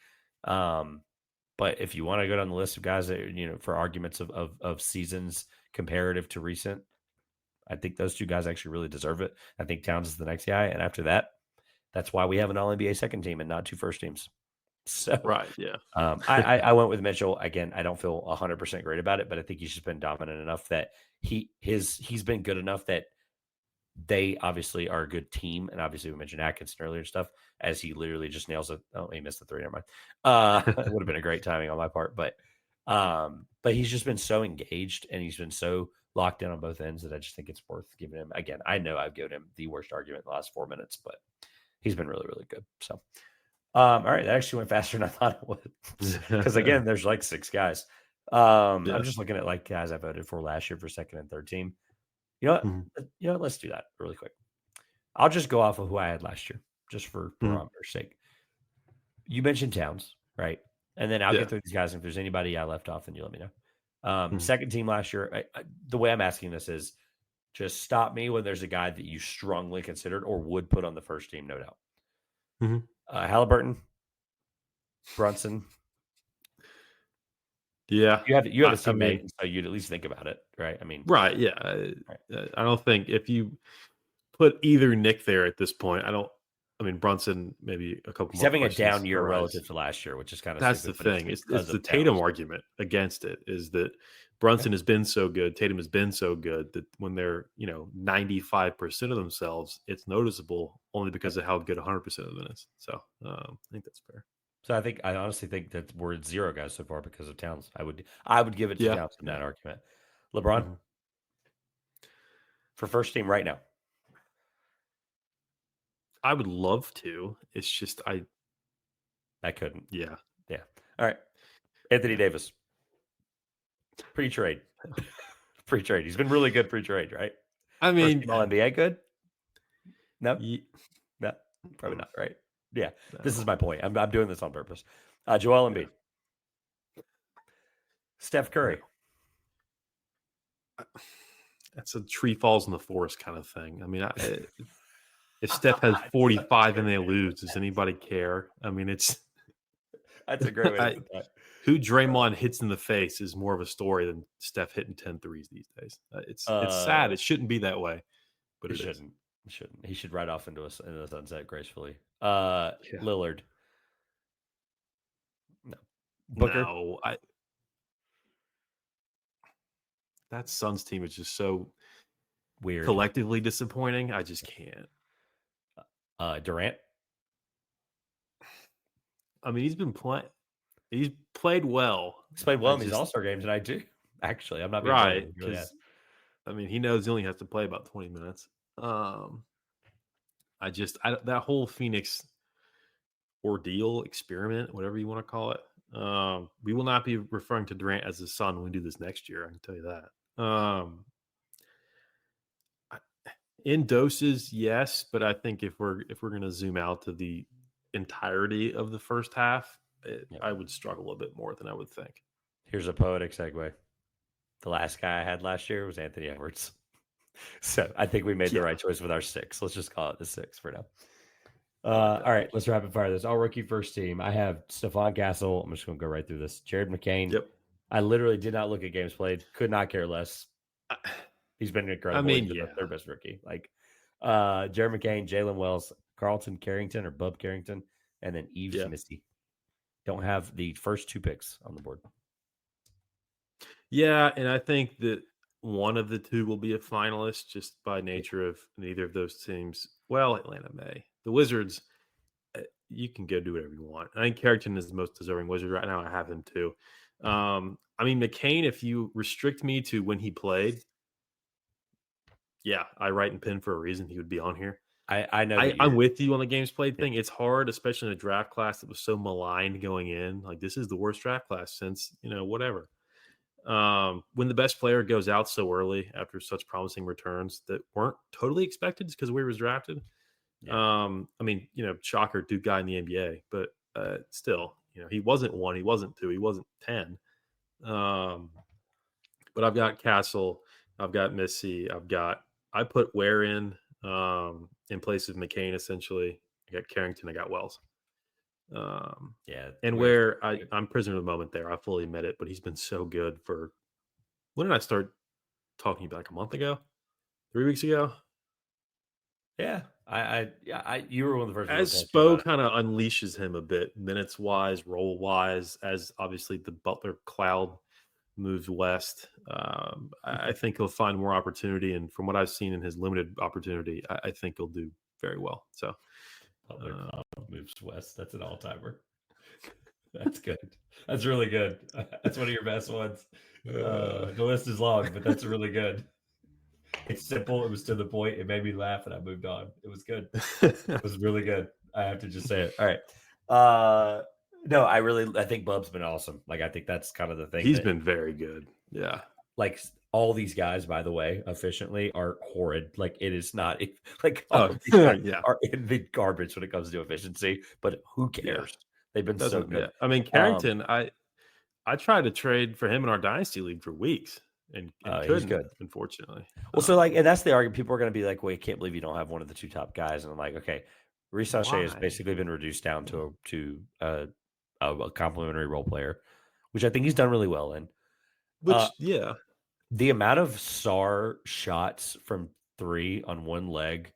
Speaker 1: Um, but if you want to go down the list of guys that, for arguments of seasons comparative to recent, I think those 2 guys actually really deserve it. I think Towns is the next guy. And after that, that's why we have an All NBA second team and not 2 first teams. So
Speaker 2: Right. Yeah.
Speaker 1: I went with Mitchell again. I don't feel 100% great about it, but I think he's just been dominant enough that he's been good enough that they obviously are a good team. And obviously we mentioned Atkinson earlier and stuff as he literally just nails it. Oh, he missed the 3. Never mind. It would have been a great timing on my part, but he's just been so engaged and he's been so locked in on both ends that I just think it's worth giving him. Again, I know I've given him the worst argument in the last 4 minutes, but he's been really, really good. So, all right, that actually went faster than I thought it would. Because again, there's like 6 guys. I'm just looking at like guys I voted for last year for second and third team. You know what? Let's do that really quick. I'll just go off of who I had last year, just for barometer's sake. You mentioned Towns, right? And then I'll get through these guys. And if there's anybody I left off, then you let me know. Second team last year, the way I'm asking this is just stop me when there's a guy that you strongly considered or would put on the first team, no doubt. Halliburton, Brunson.
Speaker 2: Yeah.
Speaker 1: You have a teammate, so you'd at least think about it, right? I mean,
Speaker 2: right. Yeah. I don't think if you put either Nick there at this point, Brunson maybe a couple.
Speaker 1: He's
Speaker 2: more
Speaker 1: having a down year
Speaker 2: arise.
Speaker 1: relative to last year, which is kind of
Speaker 2: that's
Speaker 1: stupid,
Speaker 2: the thing. It's the Tatum argument against it is that Brunson has been so good, Tatum has been so good that when they're 95% of themselves, it's noticeable only because of how good 100% of them is. So I think that's fair.
Speaker 1: So I honestly think that we're at 0 guys so far because of Towns. I would give it to Towns in that argument. LeBron for first team right now.
Speaker 2: I would love to. It's just I
Speaker 1: couldn't.
Speaker 2: Yeah.
Speaker 1: All right. Anthony Davis. Pre-trade. Pre-trade. He's been really good pre-trade, right?
Speaker 2: I mean,
Speaker 1: first team All-NBA good? No. No. Probably not, right? Yeah. No. This is my point. I'm doing this on purpose. Joel Embiid. Steph Curry.
Speaker 2: That's a tree falls in the forest kind of thing. I mean, if Steph has 45 and they lose, does anybody care? I mean,
Speaker 1: that's a great way to put that.
Speaker 2: Who Draymond hits in the face is more of a story than Steph hitting 10 threes these days. It's sad. It shouldn't be that way, but it shouldn't.
Speaker 1: It shouldn't. He should ride off into the sunset gracefully. Lillard. No. Booker.
Speaker 2: No, that Suns team is just so
Speaker 1: weird,
Speaker 2: collectively disappointing. I just can't.
Speaker 1: Durant.
Speaker 2: I mean, he's been playing. He's played well.
Speaker 1: He's played well in these All-Star games tonight too. Actually, I'm not being
Speaker 2: right because he knows he only has to play about 20 minutes. That whole Phoenix ordeal experiment, whatever you want to call it. We will not be referring to Durant as the Sun when we do this next year. I can tell you that. In doses, yes, but I think if we're going to zoom out to the entirety of the first half, I would struggle a bit more than I would think.
Speaker 1: Here's a poetic segue. The last guy I had last year was Anthony Edwards. So I think we made the right choice with our 6. Let's just call it the 6 for now. All right, let's rapid fire this. All rookie first team. I have Stephon Castle. I'm just going to go right through this. Jared McCain.
Speaker 2: Yep.
Speaker 1: I literally did not look at games played. Could not care less. He's been incredible. He's been the third best rookie. Jared McCain, Jalen Wells, Carlton Carrington or Bub Carrington, and then Yves Misty. Don't have the first 2 picks on the board.
Speaker 2: Yeah, and I think that one of the 2 will be a finalist just by nature of neither of those teams. Well, Atlanta may. The Wizards, you can go do whatever you want. I think Carrington is the most deserving Wizard right now. I have him too. McCain, if you restrict me to when he played, I write and pin for a reason. He would be on here.
Speaker 1: I know.
Speaker 2: I'm with you on the games played thing. It's hard, especially in a draft class that was so maligned going in. Like, this is the worst draft class since, whatever. When the best player goes out so early after such promising returns that weren't totally expected because where he was drafted. Shocker, Duke guy in the NBA, but still, he wasn't 1, he wasn't 2, he wasn't 10. But I've got Castle, I've got Missy, I put Ware in place of McCain, essentially. I got Carrington, I got Wells. And Ware, I'm prisoner of the moment there. I fully admit it, but he's been so good for. When did I start talking about? Like a month ago, 3 weeks ago?
Speaker 1: Yeah, you were one of the first.
Speaker 2: As Spo kind of unleashes him a bit, minutes wise, role wise, as obviously the Butler cloud moves west, I think he'll find more opportunity. And from what I've seen in his limited opportunity, I think he'll do very well. So
Speaker 1: Butler cloud moves west. That's an all-timer. That's good. That's really good. That's one of your best ones. The list is long, but that's really good. It's simple. It was to the point. It made me laugh, and I moved on. It was good. It was really good. I have to just say it. All right. No, I think Bub's been awesome. Like, I think that's kind of the thing
Speaker 2: He's
Speaker 1: that,
Speaker 2: been very good. Yeah.
Speaker 1: like, all these guys, by the way, efficiently are horrid. Like, it is not like all
Speaker 2: Oh,
Speaker 1: of these guys
Speaker 2: yeah.
Speaker 1: are in the garbage when it comes to efficiency. But who
Speaker 2: Yeah.
Speaker 1: cares? They've been so
Speaker 2: Doesn't
Speaker 1: good.
Speaker 2: yeah. I mean,
Speaker 1: Um,
Speaker 2: Carrington, I tried to trade for him in our dynasty league for weeks and
Speaker 1: he's
Speaker 2: couldn't,
Speaker 1: good.
Speaker 2: unfortunately.
Speaker 1: Well, so like, and that's the argument. People are going to be like, "Well, I can't believe you don't have one of the two top guys." And I'm like, okay, Reece Shea has
Speaker 2: Why?
Speaker 1: basically been reduced down a complimentary role player, which I think he's done really well in. Uh,
Speaker 2: Which, yeah.
Speaker 1: the amount of SAR shots from three on one leg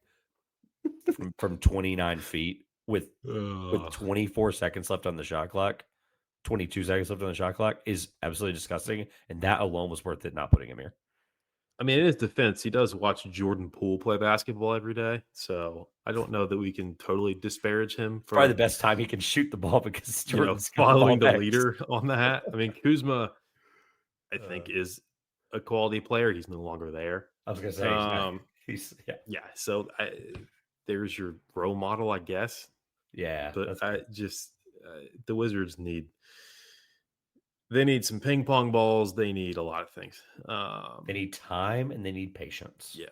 Speaker 1: from 29 feet with
Speaker 2: Ugh.
Speaker 1: 24 seconds left on the shot clock, 22 seconds left on the shot clock is absolutely disgusting. And that alone was worth it not putting him here.
Speaker 2: I mean, in his defense, he does watch Jordan Poole play basketball every day, so I don't know that we can totally disparage him
Speaker 1: Probably
Speaker 2: for,
Speaker 1: the best time he can shoot the ball because Jordan's got the ball
Speaker 2: following the
Speaker 1: next.
Speaker 2: leader on that. I mean, Kuzma, I
Speaker 1: Uh,
Speaker 2: think, is a quality player. He's no longer there.
Speaker 1: I was gonna say
Speaker 2: Um,
Speaker 1: yeah,
Speaker 2: yeah, so there's your role model, I guess.
Speaker 1: yeah.
Speaker 2: But
Speaker 1: That's
Speaker 2: I just the Wizards need some ping pong balls. They need a lot of things.
Speaker 1: they need time and they need patience,
Speaker 2: Yeah,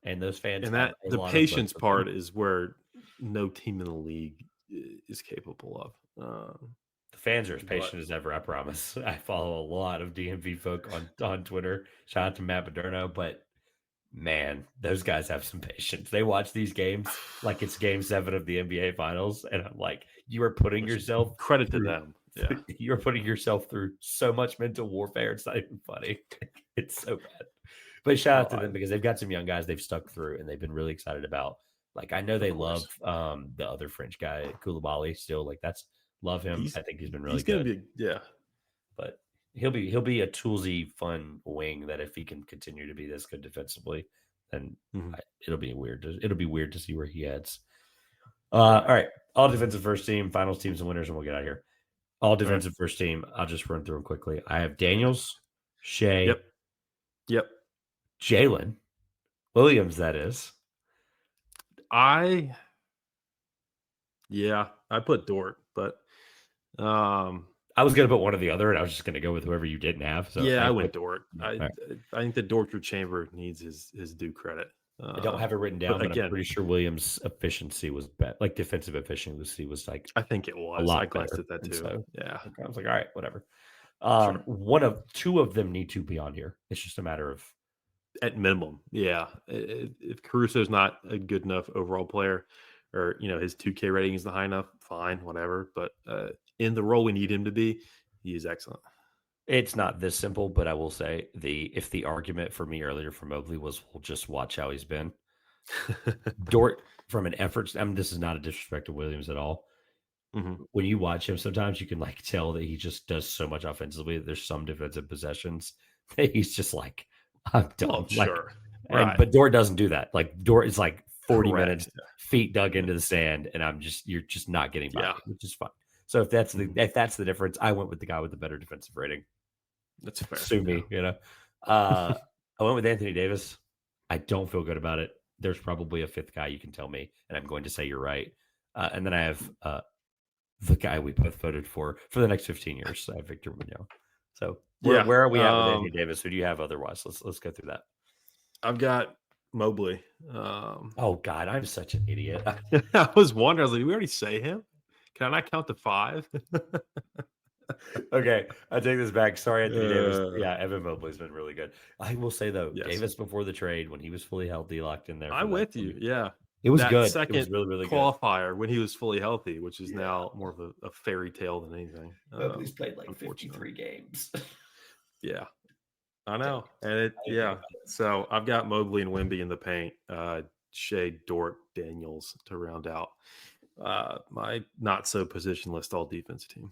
Speaker 1: and those fans
Speaker 2: and
Speaker 1: have
Speaker 2: that
Speaker 1: a
Speaker 2: the
Speaker 1: lot of both
Speaker 2: patience
Speaker 1: of them.
Speaker 2: part is where no team in the league is capable of.
Speaker 1: The fans are as
Speaker 2: But
Speaker 1: patient as ever. I promise. I follow a lot of DMV folk on Twitter. Shout out to Matt Moderno, but man, those guys have some patience. They watch these games like it's Game 7 of the NBA Finals, and I'm like, you are putting
Speaker 2: which
Speaker 1: yourself
Speaker 2: credit to
Speaker 1: through.
Speaker 2: them. Yeah,
Speaker 1: You're putting yourself through so much mental warfare. It's not even funny. It's so bad. But shout
Speaker 2: no,
Speaker 1: out to them because they've got some young guys they've stuck through and they've been really excited about. Like, I know
Speaker 2: of
Speaker 1: they love
Speaker 2: course
Speaker 1: the other French guy, Koulibaly, still. Like, that's love him.
Speaker 2: he's
Speaker 1: I think he's been really
Speaker 2: he's gonna
Speaker 1: good.
Speaker 2: be
Speaker 1: But he'll be a toolsy, fun wing that if he can continue to be this good defensively, then
Speaker 2: Mhm.
Speaker 1: it'll be weird to see where he heads. All right, all defensive first team, finals teams, and winners, and we'll get out of here. All
Speaker 2: All right.
Speaker 1: defensive first team. I'll just run through them quickly. I have Daniels, Shea,
Speaker 2: Yep. Yep.
Speaker 1: Jalen Williams. That is.
Speaker 2: I I put Dort, but
Speaker 1: I was going to put one or the other, and I was just going to go with whoever you didn't have. So
Speaker 2: yeah,
Speaker 1: I
Speaker 2: I
Speaker 1: put.
Speaker 2: went Dort.
Speaker 1: All right.
Speaker 2: I think the Dortcher chamber needs his due credit.
Speaker 1: I don't have it written
Speaker 2: But
Speaker 1: down, but I'm
Speaker 2: again,
Speaker 1: pretty sure Williams' efficiency was better. Like defensive efficiency was like
Speaker 2: I think it
Speaker 1: a
Speaker 2: was. I
Speaker 1: lot
Speaker 2: glanced
Speaker 1: better.
Speaker 2: at that
Speaker 1: And
Speaker 2: too.
Speaker 1: so
Speaker 2: Yeah,
Speaker 1: okay, I was like, all right, whatever.
Speaker 2: sure.
Speaker 1: Two of them need to be on here. It's just a matter of
Speaker 2: At minimum, yeah. If Caruso's not a good enough overall player, or his 2K rating isn't high enough, fine, whatever. But in the role we need him to be, he is excellent.
Speaker 1: it's not this simple, but I will say if the argument for me earlier for Mobley was we'll just watch how he's been. Dort from an effort, I mean, this is not a disrespect to Williams at all.
Speaker 2: hmm
Speaker 1: When you watch him, sometimes you can like tell that he just does so much offensively. There's some defensive possessions that he's just like, I'm
Speaker 2: Well,
Speaker 1: done. Like,
Speaker 2: sure, right,
Speaker 1: but Dort doesn't do that. Like Dort is like 40 minutes,
Speaker 2: correct.
Speaker 1: feet dug
Speaker 2: Yeah,
Speaker 1: into the sand, and you're just not getting by
Speaker 2: yeah.
Speaker 1: me, which is fine. So
Speaker 2: Mhm.
Speaker 1: if that's the difference, I went with the guy with the better defensive rating.
Speaker 2: That's fair.
Speaker 1: Sue
Speaker 2: Yeah.
Speaker 1: me, you know. Uh, I went with Anthony Davis. I don't feel good about it. There's probably a fifth guy you can tell me, and I'm going to say you're right. And then I have the guy we both voted for the next 15 years. I have Victor Munoz. So
Speaker 2: Yeah.
Speaker 1: where are we at with Anthony Davis? Who do you have otherwise? Let's go through that.
Speaker 2: I've got Mobley.
Speaker 1: Oh God, I'm such an idiot.
Speaker 2: I was wondering. I was like, did we already say him? Can I not count to 5?
Speaker 1: Okay, I take this back. Sorry, Anthony Davis.
Speaker 2: Uh,
Speaker 1: Yeah, Evan Mobley's been really good. I will say though,
Speaker 2: yes,
Speaker 1: Davis before the trade, when he was fully healthy, locked in there for
Speaker 2: I'm
Speaker 1: that.
Speaker 2: with you. Yeah,
Speaker 1: It was
Speaker 2: that
Speaker 1: good. It was
Speaker 2: second
Speaker 1: really, really good.
Speaker 2: qualifier when he was fully healthy, which is
Speaker 1: Yeah.
Speaker 2: now more of a fairy tale than anything.
Speaker 1: Mobley's played like
Speaker 2: Unfortunately,
Speaker 1: 53 games.
Speaker 2: yeah, I
Speaker 1: Dang,
Speaker 2: know, and it
Speaker 1: I didn't think
Speaker 2: yeah.
Speaker 1: about it.
Speaker 2: So I've got Mobley and Wimby in the paint. Shea, Dort, Daniels to round out my not so positionless all defense team.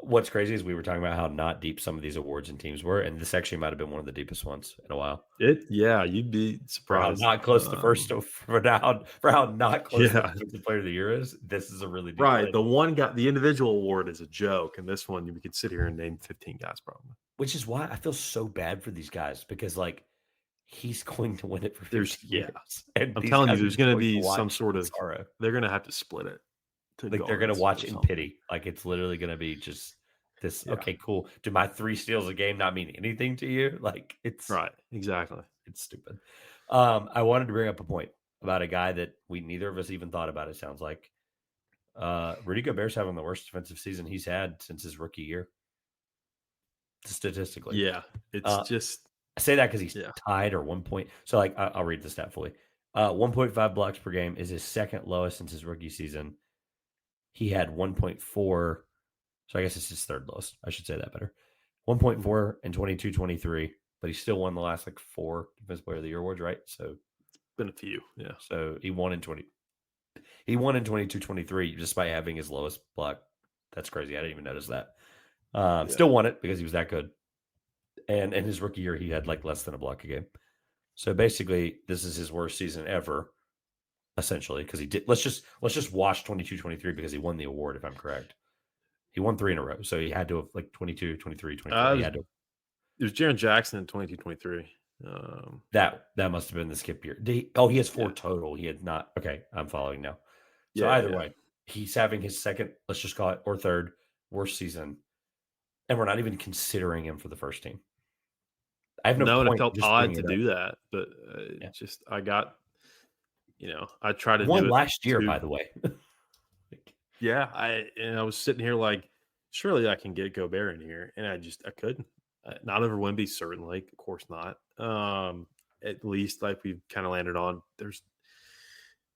Speaker 1: What's crazy is we were talking about how not deep some of these awards and teams were, and this actually might have been one of the deepest ones in a while.
Speaker 2: You'd be
Speaker 1: For how
Speaker 2: surprised.
Speaker 1: not close to first, for how not close the
Speaker 2: Yeah,
Speaker 1: defensive player of the year is. This is a really deep
Speaker 2: right.
Speaker 1: one,
Speaker 2: The one got the individual award is a joke, and this one we could sit here and name 15 guys probably.
Speaker 1: which is why I feel so bad for these guys because like he's going to win it for
Speaker 2: There's
Speaker 1: 15 years, and
Speaker 2: I'm
Speaker 1: these
Speaker 2: telling you,
Speaker 1: guys are
Speaker 2: there's
Speaker 1: just
Speaker 2: going to
Speaker 1: going to
Speaker 2: be some
Speaker 1: watch
Speaker 2: sort
Speaker 1: in
Speaker 2: of
Speaker 1: sorrow.
Speaker 2: they're going to have to split it.
Speaker 1: Like they're gonna
Speaker 2: guards
Speaker 1: watch
Speaker 2: or
Speaker 1: in
Speaker 2: something.
Speaker 1: pity. Like it's literally gonna be just this.
Speaker 2: Yeah.
Speaker 1: Okay, cool. Do my 3 steals a game not mean anything to you? Like
Speaker 2: Right. Exactly.
Speaker 1: it's stupid. I wanted to bring up a point about a guy that we neither of us even thought about. It sounds like Rudy Gobert's having the worst defensive season he's had since his rookie year, statistically.
Speaker 2: Yeah. It's
Speaker 1: Uh,
Speaker 2: just
Speaker 1: I say that because he's
Speaker 2: yeah.
Speaker 1: tied or 1 point. So like I'll read the stat fully. 1.5 blocks per game is his second lowest since his rookie season. He had 1.4. So I guess it's his third lowest. I should say that better.
Speaker 2: Mhm.
Speaker 1: 1.4 in 22-23, but he still won the last like 4 Defensive Player of the Year awards, right?
Speaker 2: Been a few. Yeah.
Speaker 1: So he won in 20. He won in 22-23 just by having his lowest block. That's crazy. I didn't even notice that.
Speaker 2: Yeah.
Speaker 1: Still won it because he was that good. And in his rookie year, he had like less than a block a game. So basically, this is his worst season ever, essentially, because he did. Let's just watch 22-23 because he won the award, if I'm correct. He won 3 in a row, so he had to have like 22, 23, 24.
Speaker 2: It
Speaker 1: He
Speaker 2: was
Speaker 1: had to.
Speaker 2: it was Jaren Jackson in 2023.
Speaker 1: That must have been the skip year. He has 4
Speaker 2: Yeah.
Speaker 1: total. He had not. Okay, I'm following now. So
Speaker 2: Yeah.
Speaker 1: either
Speaker 2: Yeah.
Speaker 1: way, he's having his second, let's just call it, or third worst season, and we're not even considering him for the first team. I have no
Speaker 2: No, and it
Speaker 1: point
Speaker 2: felt
Speaker 1: just
Speaker 2: odd
Speaker 1: bringing
Speaker 2: to
Speaker 1: it up.
Speaker 2: do that, but
Speaker 1: Yeah,
Speaker 2: just I got I try
Speaker 1: he
Speaker 2: to do
Speaker 1: won
Speaker 2: it
Speaker 1: last year,
Speaker 2: too.
Speaker 1: by the way. Like,
Speaker 2: Yeah, I was sitting here like, surely I can get Gobert in here, and I couldn't. Not over Wemby, certainly, of course not. At least like we've kind of landed on. There's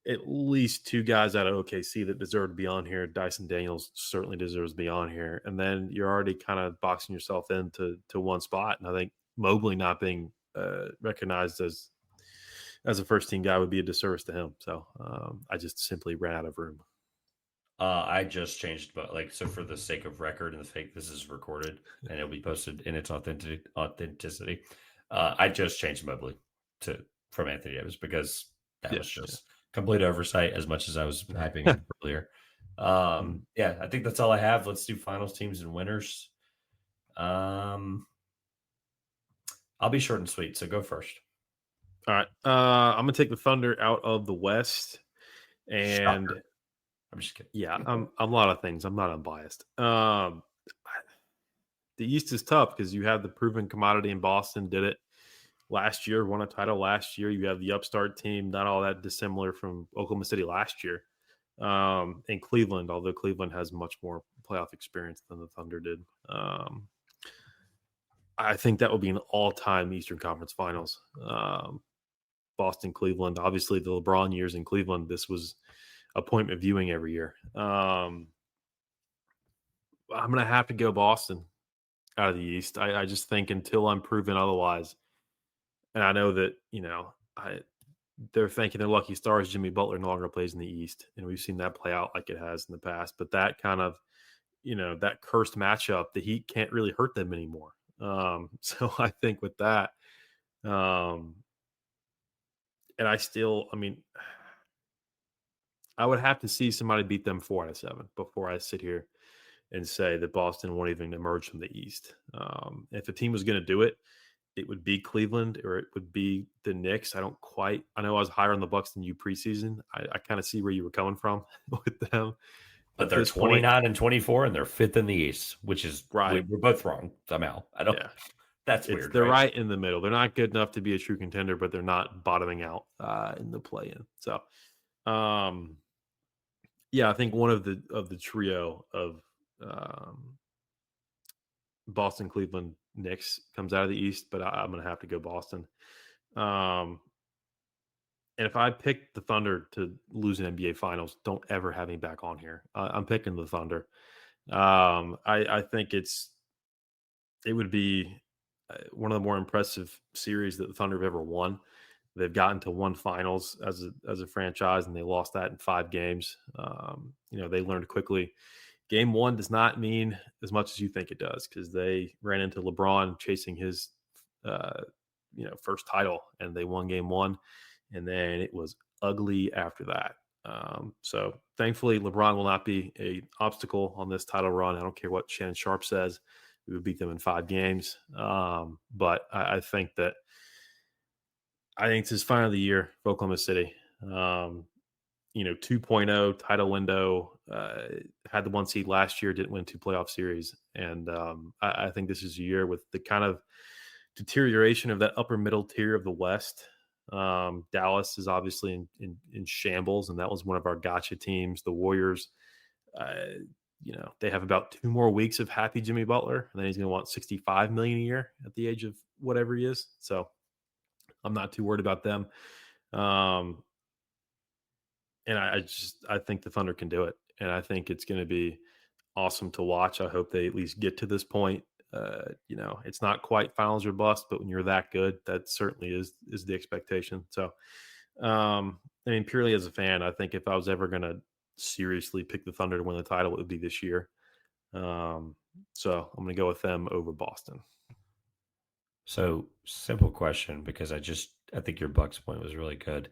Speaker 2: at least 2 guys out of OKC that deserve to be on here. Dyson Daniels certainly deserves to be on here, and then you're already kind of boxing yourself into one spot. And I think Mobley not being recognized as a first team guy would be a disservice to him. So I just simply ran out of room.
Speaker 1: I just changed, but like, so for the sake of record and the fake, this is recorded and it'll be posted in its authenticity. I just changed Mobley to from Anthony Davis because that
Speaker 2: Yeah,
Speaker 1: was
Speaker 2: yeah.
Speaker 1: just complete oversight as much as I was hyping him earlier.
Speaker 2: Mhm.
Speaker 1: Yeah, I think that's all I have. Let's do finals teams and winners. Um, I'll be short and sweet, so go first.
Speaker 2: All right. I'm gonna take the Thunder out of the West, and
Speaker 1: Shocker. I'm just kidding.
Speaker 2: yeah, I'm a lot of things. I'm not unbiased. The East is tough because you have the proven commodity in Boston. Did it last year, won a title last year. You have the upstart team, not all that dissimilar from Oklahoma City last year. And Cleveland, although Cleveland has much more playoff experience than the Thunder did. I think that would be an all-time Eastern Conference Finals. Boston, Cleveland. Obviously, the LeBron years in Cleveland, this was appointment viewing every year. I'm going to have to go Boston out of the East. I just think until I'm proven otherwise, and I know that they're thanking their lucky stars. Jimmy Butler no longer plays in the East, and we've seen that play out like it has in the past. But that kind of that cursed matchup, the Heat can't really hurt them anymore. So I think with that, um, and I mean, I would have to see somebody beat them 4 out of 7 before I sit here and say that Boston won't even emerge from the East. If a team was going to do it, it would be Cleveland or it would be the Knicks. I know I was higher on the Bucks than you preseason. I kind of see where you were coming from with them
Speaker 1: But
Speaker 2: at
Speaker 1: they're
Speaker 2: this point.
Speaker 1: 29 and 24, and they're fifth in the East, which is
Speaker 2: Right.
Speaker 1: we're both wrong somehow. I don't.
Speaker 2: Yeah.
Speaker 1: That's weird,
Speaker 2: They're
Speaker 1: right?
Speaker 2: right in the middle. They're not good enough to be a true contender, but they're not bottoming out in the play in. So um yeah, I think one of the trio of um Boston, Cleveland, Knicks comes out of the East, but I'm going to have to go Boston. Um, and if I pick the Thunder to lose an NBA Finals, don't ever have me back on here. I'm picking the Thunder. I think it would be one of the more impressive series that the Thunder have ever won. They've gotten to one finals as a franchise, and they lost that in 5 games. They learned quickly. Game 1 does not mean as much as you think it does because they ran into LeBron chasing his, uh, first title, and they won Game 1, and then it was ugly after that. So thankfully, LeBron will not be a obstacle on this title run. I don't care what Shannon Sharp says. We would beat them in 5 games. But I think this is finally the year for Oklahoma City. 2.0 title window. Had the 1 seed last year, didn't win 2 playoff series, and I think this is a year with the kind of deterioration of that upper middle tier of the West. Dallas is obviously in shambles, and that was one of our gotcha teams. The Warriors, uh, they have about 2 more weeks of happy Jimmy Butler, and then he's going to want $65 million a year at the age of whatever he is. So I'm not too worried about them. And I think the Thunder can do it, and I think it's going to be awesome to watch. I hope they at least get to this point. It's not quite finals or bust, but when you're that good, that certainly is the expectation. So, purely as a fan, I think if I was ever going to seriously pick the Thunder to win the title, it would be this year. So I'm going to go with them over Boston.
Speaker 1: So simple question, because I think your Bucks point was really good.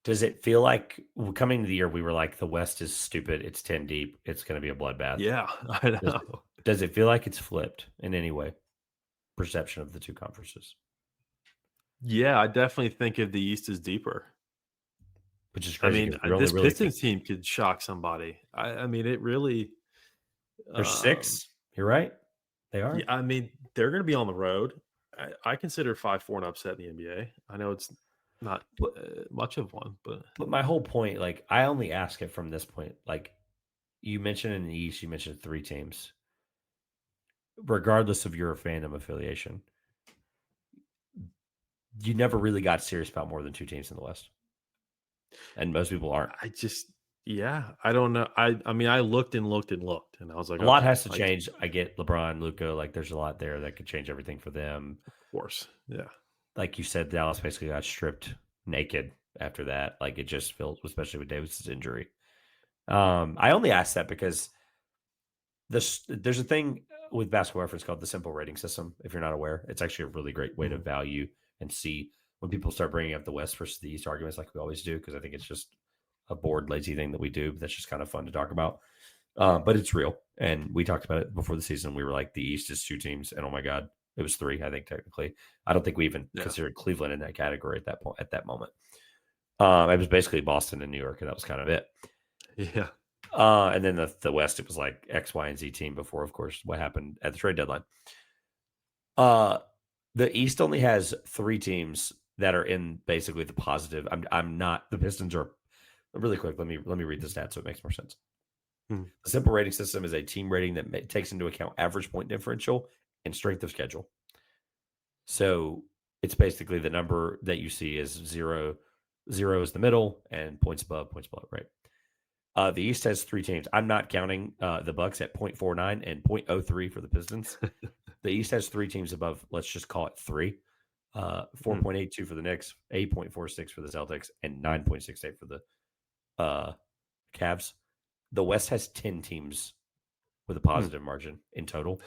Speaker 1: Does it feel like coming to the year we were like the West is stupid, it's 10 deep, it's going to be a bloodbath?
Speaker 2: Yeah, I
Speaker 1: Does
Speaker 2: know.
Speaker 1: does it feel like it's flipped in any way? Perception of the two conferences,
Speaker 2: Yeah, I definitely think of the East as deeper.
Speaker 1: which is crazy because we're only
Speaker 2: This
Speaker 1: really
Speaker 2: Pistons team could shock somebody. It really.
Speaker 1: they're
Speaker 2: Um,
Speaker 1: 6. You're right. They
Speaker 2: yeah,
Speaker 1: are.
Speaker 2: they're going to be on the road. I consider 5-4 an upset in the NBA. I know it's not
Speaker 1: But
Speaker 2: much of one, but
Speaker 1: but my whole point, like I only ask it from this point. Like you mentioned in the East, you mentioned 3 teams. Regardless of your fandom affiliation, you never really got serious about more than 2 teams in the West. And most people aren't.
Speaker 2: I don't know. I looked and looked and looked, and I was like,
Speaker 1: A lot
Speaker 2: okay,
Speaker 1: has to change. I get LeBron, Luca, like there's a lot there that could change everything for them.
Speaker 2: of course, yeah,
Speaker 1: Like you said, Dallas basically got stripped naked after that. Like it just feels, especially with Davis's injury. I only ask that because there's a thing with Basketball Reference called the simple rating system. If you're not aware, it's actually a really great way to value and see when people start bringing up the West versus the East arguments, like we always do, because I think it's just a bored, lazy thing that we do. But that's just kind of fun to talk about. But it's real, and we talked about it before the season. We were like, the East is 2 teams, and oh my god, it was 3. I think technically, I don't think we even considered Cleveland in that category at that point. At that moment, it was basically Boston and New York, and that was kind of it.
Speaker 2: yeah.
Speaker 1: And then the West, it was like X, Y, and Z team before, of course, what happened at the trade deadline. The East only has 3 teams that are in basically the positive. I'm not. The Pistons are really quick. Let me read the stats so it makes more sense. The simple rating system is a team rating that takes into account average point differential and strength of schedule. So it's basically the number that you see is 0. 0 is the middle, and points below, right? The East has 3 teams. I'm not counting the Bucks at 0.49 and 0.03 for the Pistons. The East has 3 teams above, let's just call it 3. 4.82 for the Knicks, 8.46 for the Celtics, and 9.68 for the Cavs. The West has 10 teams with a positive margin in total,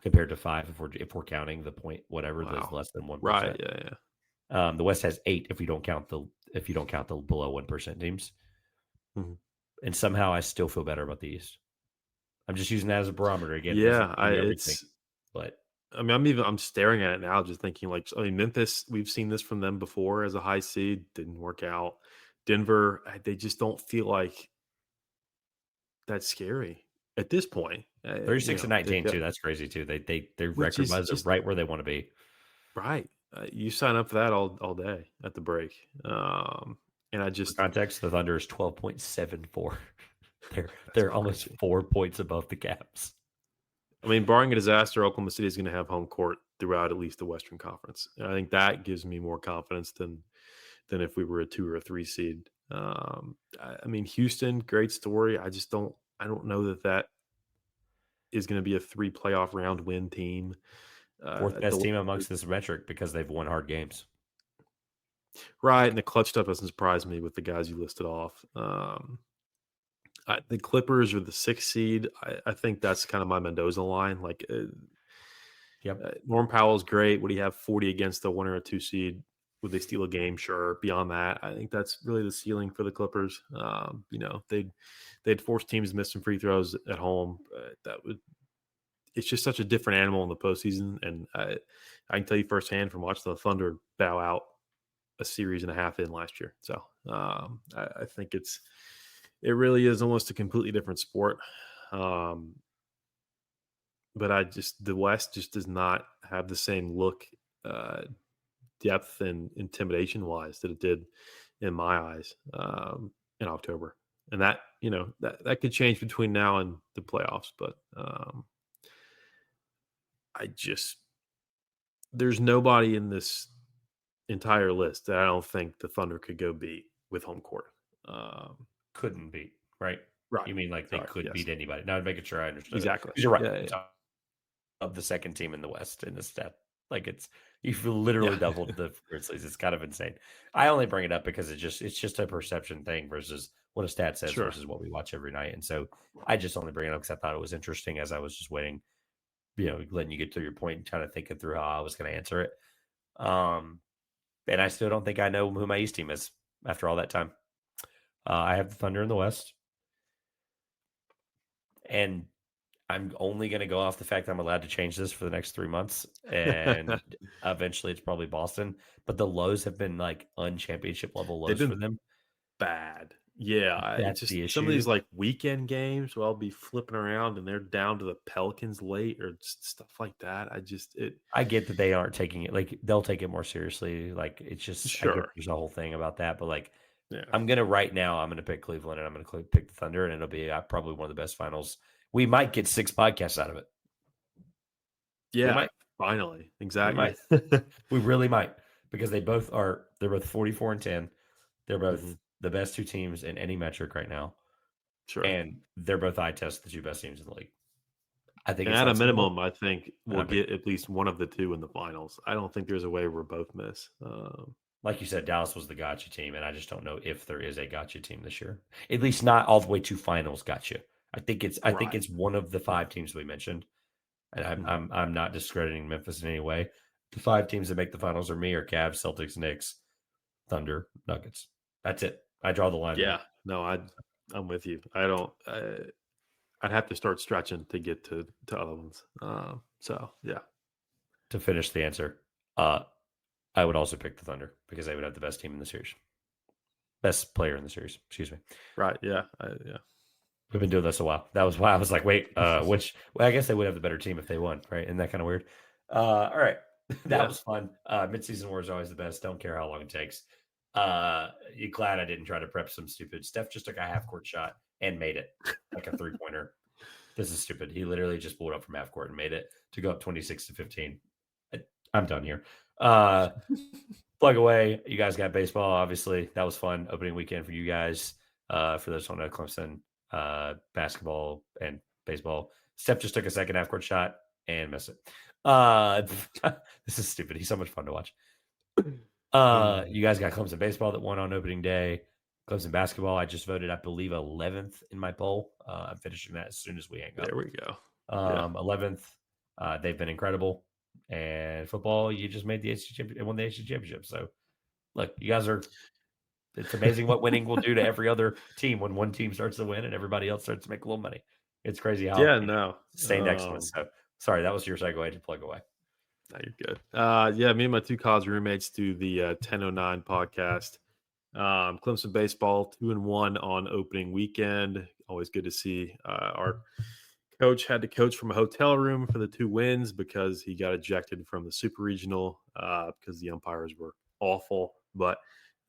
Speaker 1: compared to 5 if we're counting the point whatever that's less than 1%.
Speaker 2: Right? Yeah.
Speaker 1: The West has 8 if you don't count the below 1% teams. And somehow I still feel better about the East. I'm just using that as a barometer again.
Speaker 2: Yeah,
Speaker 1: everything, but
Speaker 2: I'm staring at it now, just thinking Memphis. We've seen this from them before as a high seed, didn't work out. Denver, they just don't feel like that's scary at this point.
Speaker 1: 36-19 too. That's crazy too. Their record wise are right where they want to be.
Speaker 2: Right. You sign up for that all day at the break. And I just
Speaker 1: for context, the Thunder is 12.74. they're almost 4 points above the Caps.
Speaker 2: Barring a disaster, Oklahoma City is going to have home court throughout at least the Western Conference. And I think that gives me more confidence than if we were a 2 or a 3 seed. Houston, great story. I don't know that is going to be a 3 playoff round win team.
Speaker 1: 4th best team amongst this metric because they've won hard games.
Speaker 2: Right, and the clutch stuff doesn't surprise me with the guys you listed off. The Clippers are the 6th seed. I think that's kind of my Mendoza line. Norm Powell's great. Would he have 40 against the 1 or a 2 seed? Would they steal a game? Sure. Beyond that, I think that's really the ceiling for the Clippers. They'd force teams to miss some free throws at home. It's just such a different animal in the postseason. And I can tell you firsthand from watching the Thunder bow out a series and a half in last year. So I think it really is almost a completely different sport. Um, but the West just does not have the same look, uh, depth, and intimidation wise that it did in my eyes in October. And that, that could change between now and the playoffs. But I just, there's nobody in this entire list that I don't think the Thunder could go beat with home court.
Speaker 1: Couldn't beat, right?
Speaker 2: Right.
Speaker 1: You mean like they
Speaker 2: Sorry.
Speaker 1: could
Speaker 2: Yes.
Speaker 1: beat anybody? Now, making sure I understood it.
Speaker 2: Exactly.
Speaker 1: Because you're right.
Speaker 2: Yeah.
Speaker 1: Of the second team in the West in this step. Like you've literally
Speaker 2: Yeah.
Speaker 1: doubled the Grizzlies. It's kind of insane. I only bring it up because it's just a perception thing versus what a stat says
Speaker 2: Sure.
Speaker 1: versus what we watch every night. And so I just only bring it up because I thought it was interesting as I was just waiting, letting you get to your point and trying to think through how I was going to answer it. And I still don't think I know who my East team is after all that time. I have the Thunder in the West. And I'm only going to go off the fact that I'm allowed to change this for the next 3 months. And eventually it's probably Boston. But the lows have been like unchampionship level lows for them.
Speaker 2: Bad. Yeah.
Speaker 1: That's the issue.
Speaker 2: Some of these like weekend games where I'll be flipping around and they're down to the Pelicans late or stuff like that.
Speaker 1: I get that they aren't taking it. Like they'll take it more seriously. Like it's just,
Speaker 2: Sure.
Speaker 1: I get there's a whole thing about that. But like,
Speaker 2: yeah.
Speaker 1: I'm going to pick Cleveland and I'm going to pick the Thunder. And it'll be probably one of the best finals. We might get 6 podcasts out of it.
Speaker 2: Yeah, finally. Exactly.
Speaker 1: We really might, because they're both 44-10. They're both the best 2 teams in any metric right now.
Speaker 2: Sure.
Speaker 1: And they're both eye test the 2 best teams in the league. I think
Speaker 2: at a minimum, I think we'll get at least one of the 2 in the finals. I don't think there's a way we're both miss.
Speaker 1: Like you said, Dallas was the gotcha team, and I just don't know if there is a gotcha team this year. At least not all the way to finals gotcha. I think it's one of the 5 teams we mentioned. And I'm not discrediting Memphis in any way. The 5 teams that make the finals are me or Cavs, Celtics, Knicks, Thunder, Nuggets. That's it. I draw the line.
Speaker 2: Yeah, no, I'm with you. I'd have to start stretching to get to other ones. So yeah.
Speaker 1: To finish the answer, I would also pick the Thunder because they would have the best team in the series, best player in the series. Excuse me.
Speaker 2: Right. Yeah. Yeah.
Speaker 1: We've been doing this a while. That was why I was like, wait, which? Well, I guess they would have the better team if they won, right? Isn't that kind of weird? All right, that was fun. Midseason war is always the best. Don't care how long it takes. You glad I didn't try to prep some stupid. Steph just took a half court shot and made it like a 3-pointer. This is stupid. He literally just blew it up from half court and made it to go up 26-15. I'm done here. Plug away. You guys got baseball, obviously. That was fun. Opening weekend for you guys. For those who don't know, Clemson. Basketball and baseball. Steph just took a second half court shot and missed it. This is stupid. He's so much fun to watch. You guys got Clemson baseball that won on opening day. Clemson basketball, I just voted, I believe, 11th in my poll. I'm finishing that as soon as we hang up.
Speaker 2: There we go.
Speaker 1: 11th. They've been incredible. And football, you just made the ACC championship, won the ACC championship. So, look, you guys are. It's amazing what winning will do to every other team when one team starts to win and everybody else starts to make a little money. It's crazy how sustained excellence. So, sorry, that was your segue to plug away.
Speaker 2: No, you're good. Yeah, me and my 2 college roommates do the 1009 podcast. Clemson baseball 2-1 on opening weekend. Always good to see. Our coach had to coach from a hotel room for the 2 wins because he got ejected from the super regional because the umpires were awful. But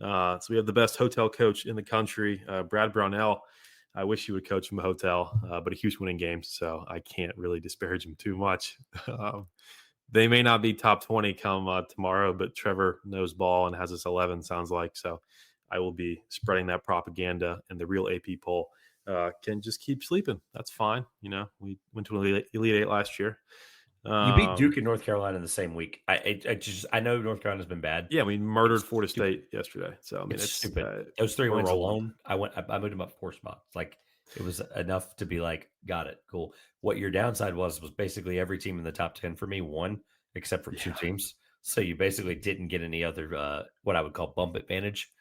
Speaker 2: so we have the best hotel coach in the country, Brad Brownell. I wish he would coach from a hotel, but he keeps winning games, so I can't really disparage him too much. They may not be top 20 come tomorrow, but Trevor knows ball and has us 11, sounds like. So I will be spreading that propaganda, and the real AP poll can just keep sleeping. That's fine. We went to Elite 8 last year.
Speaker 1: You beat Duke and North Carolina in the same week. I know North Carolina's been bad.
Speaker 2: Yeah, we murdered Florida State yesterday. So I mean, it's
Speaker 1: stupid. Those 3 wins alone, I moved them up 4 spots. Like it was enough to be like, got it, cool. What your downside was basically every team in the top 10 for me won, except for 2 teams. So you basically didn't get any other what I would call bump advantage.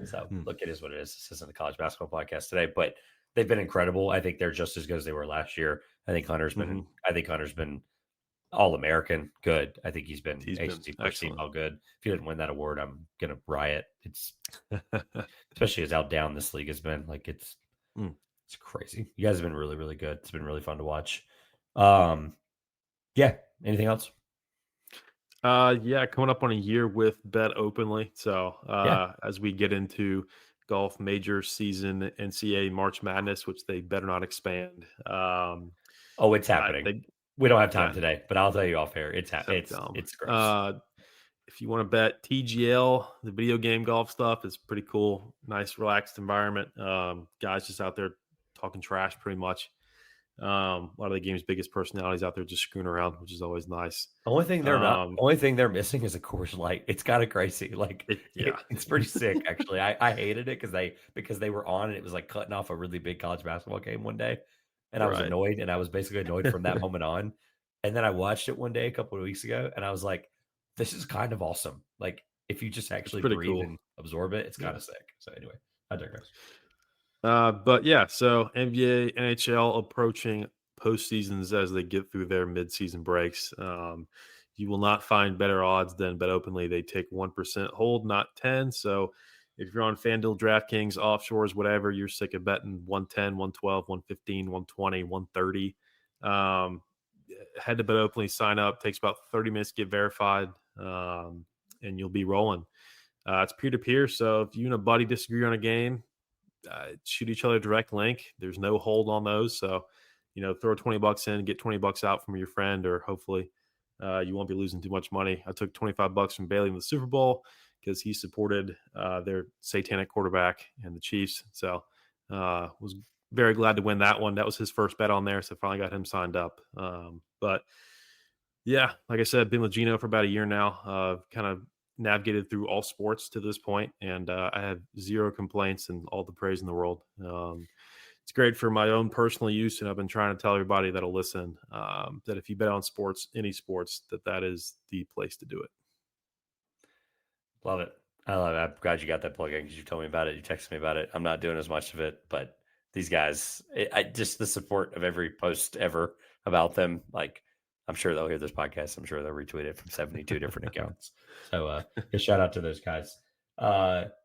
Speaker 1: So look, it is what it is. This isn't a college basketball podcast today, but they've been incredible. I think they're just as good as they were last year. I think Hunter's been All-American, good. I think he's been
Speaker 2: He's been
Speaker 1: ACC first team,
Speaker 2: excellent.
Speaker 1: all good. If he didn't win that award, I'm gonna riot. It's especially as how down this league has been. Like it's
Speaker 2: Mm.
Speaker 1: it's crazy. You guys have been really, really good. It's been really fun to watch. Yeah. Anything else?
Speaker 2: Yeah, coming up on a year with Bet Openly. So
Speaker 1: Yeah.
Speaker 2: as we get into golf major season, NCAA March Madness, which they better not expand.
Speaker 1: Oh, it's happening.
Speaker 2: They
Speaker 1: We don't have time
Speaker 2: yeah,
Speaker 1: today, but I'll tell you off air.
Speaker 2: so dumb.
Speaker 1: It's gross.
Speaker 2: If you want to bet TGL, the video game golf stuff is pretty cool. Nice, relaxed environment. Guys just out there talking trash pretty much. A lot of the game's biggest personalities out there just screwing around, which is always nice.
Speaker 1: Only thing they're missing is a Coors Light. It's kind of crazy. Like
Speaker 2: Yeah,
Speaker 1: it's pretty sick actually. I hated it because they were on and it was like cutting off a really big college basketball game one day, and I was
Speaker 2: right.
Speaker 1: annoyed, and I was basically annoyed from that moment on. And then I watched it one day a couple of weeks ago, and I was like, "This is kind of awesome." Like if you just
Speaker 2: It's
Speaker 1: actually
Speaker 2: pretty
Speaker 1: breathe
Speaker 2: cool.
Speaker 1: and absorb it, it's kind
Speaker 2: Yeah.
Speaker 1: of sick. So anyway, I digress.
Speaker 2: But yeah, so NBA, NHL approaching postseasons as they get through their midseason breaks. You will not find better odds than Bet Openly. They take 1% hold, not 10. So if you're on FanDuel, DraftKings, offshores, whatever, you're sick of betting 110, 112, 115, 120, 130. Head to Bet Openly, sign up. Takes about 30 minutes to get verified, and you'll be rolling. It's peer to peer. So if you and a buddy disagree on a game, shoot each other a direct link. There's no hold on those. So, throw $20 in, get $20 out from your friend, or hopefully you won't be losing too much money. I took $25 from Bailey in the Super Bowl because he supported their satanic quarterback and the Chiefs. So, was very glad to win that one. That was his first bet on there. So finally got him signed up. But yeah, like I said, been with Gino for about a year now. Kind of navigated through all sports to this point, and I have zero complaints and all the praise in the world. It's great for my own personal use, and I've been trying to tell everybody that'll listen that if you bet on sports, any sports, that is the place to do it.
Speaker 1: Love it. I love it. I'm glad you got that plug in because you told me about it. You texted me about it. I'm not doing as much of it, but these guys, I just the support of every post ever about them. Like, I'm sure they'll hear this podcast. I'm sure they'll retweet it from 72 different accounts. So, yeah, shout out to those guys.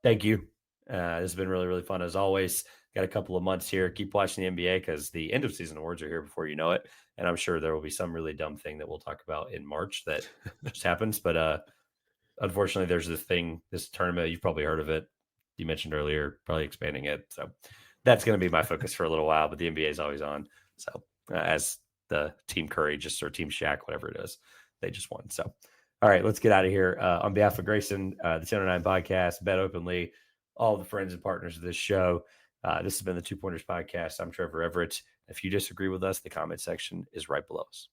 Speaker 1: Thank you. This has been really, really fun as always. Got a couple of months here. Keep watching the NBA because the end of season awards are here before you know it. And I'm sure there will be some really dumb thing that we'll talk about in March that just happens. But, unfortunately, there's this tournament. You've probably heard of it. You mentioned earlier, probably expanding it. So that's going to be my focus for a little while. But the NBA is always on. So as the Team Curry, or Team Shaq, whatever it is, they just won. So all right, let's get out of here. On behalf of Grayson, the 1009 podcast, Bet Openly, all the friends and partners of this show. This has been the 2 Pointers podcast. I'm Trevor Everett. If you disagree with us, the comment section is right below us.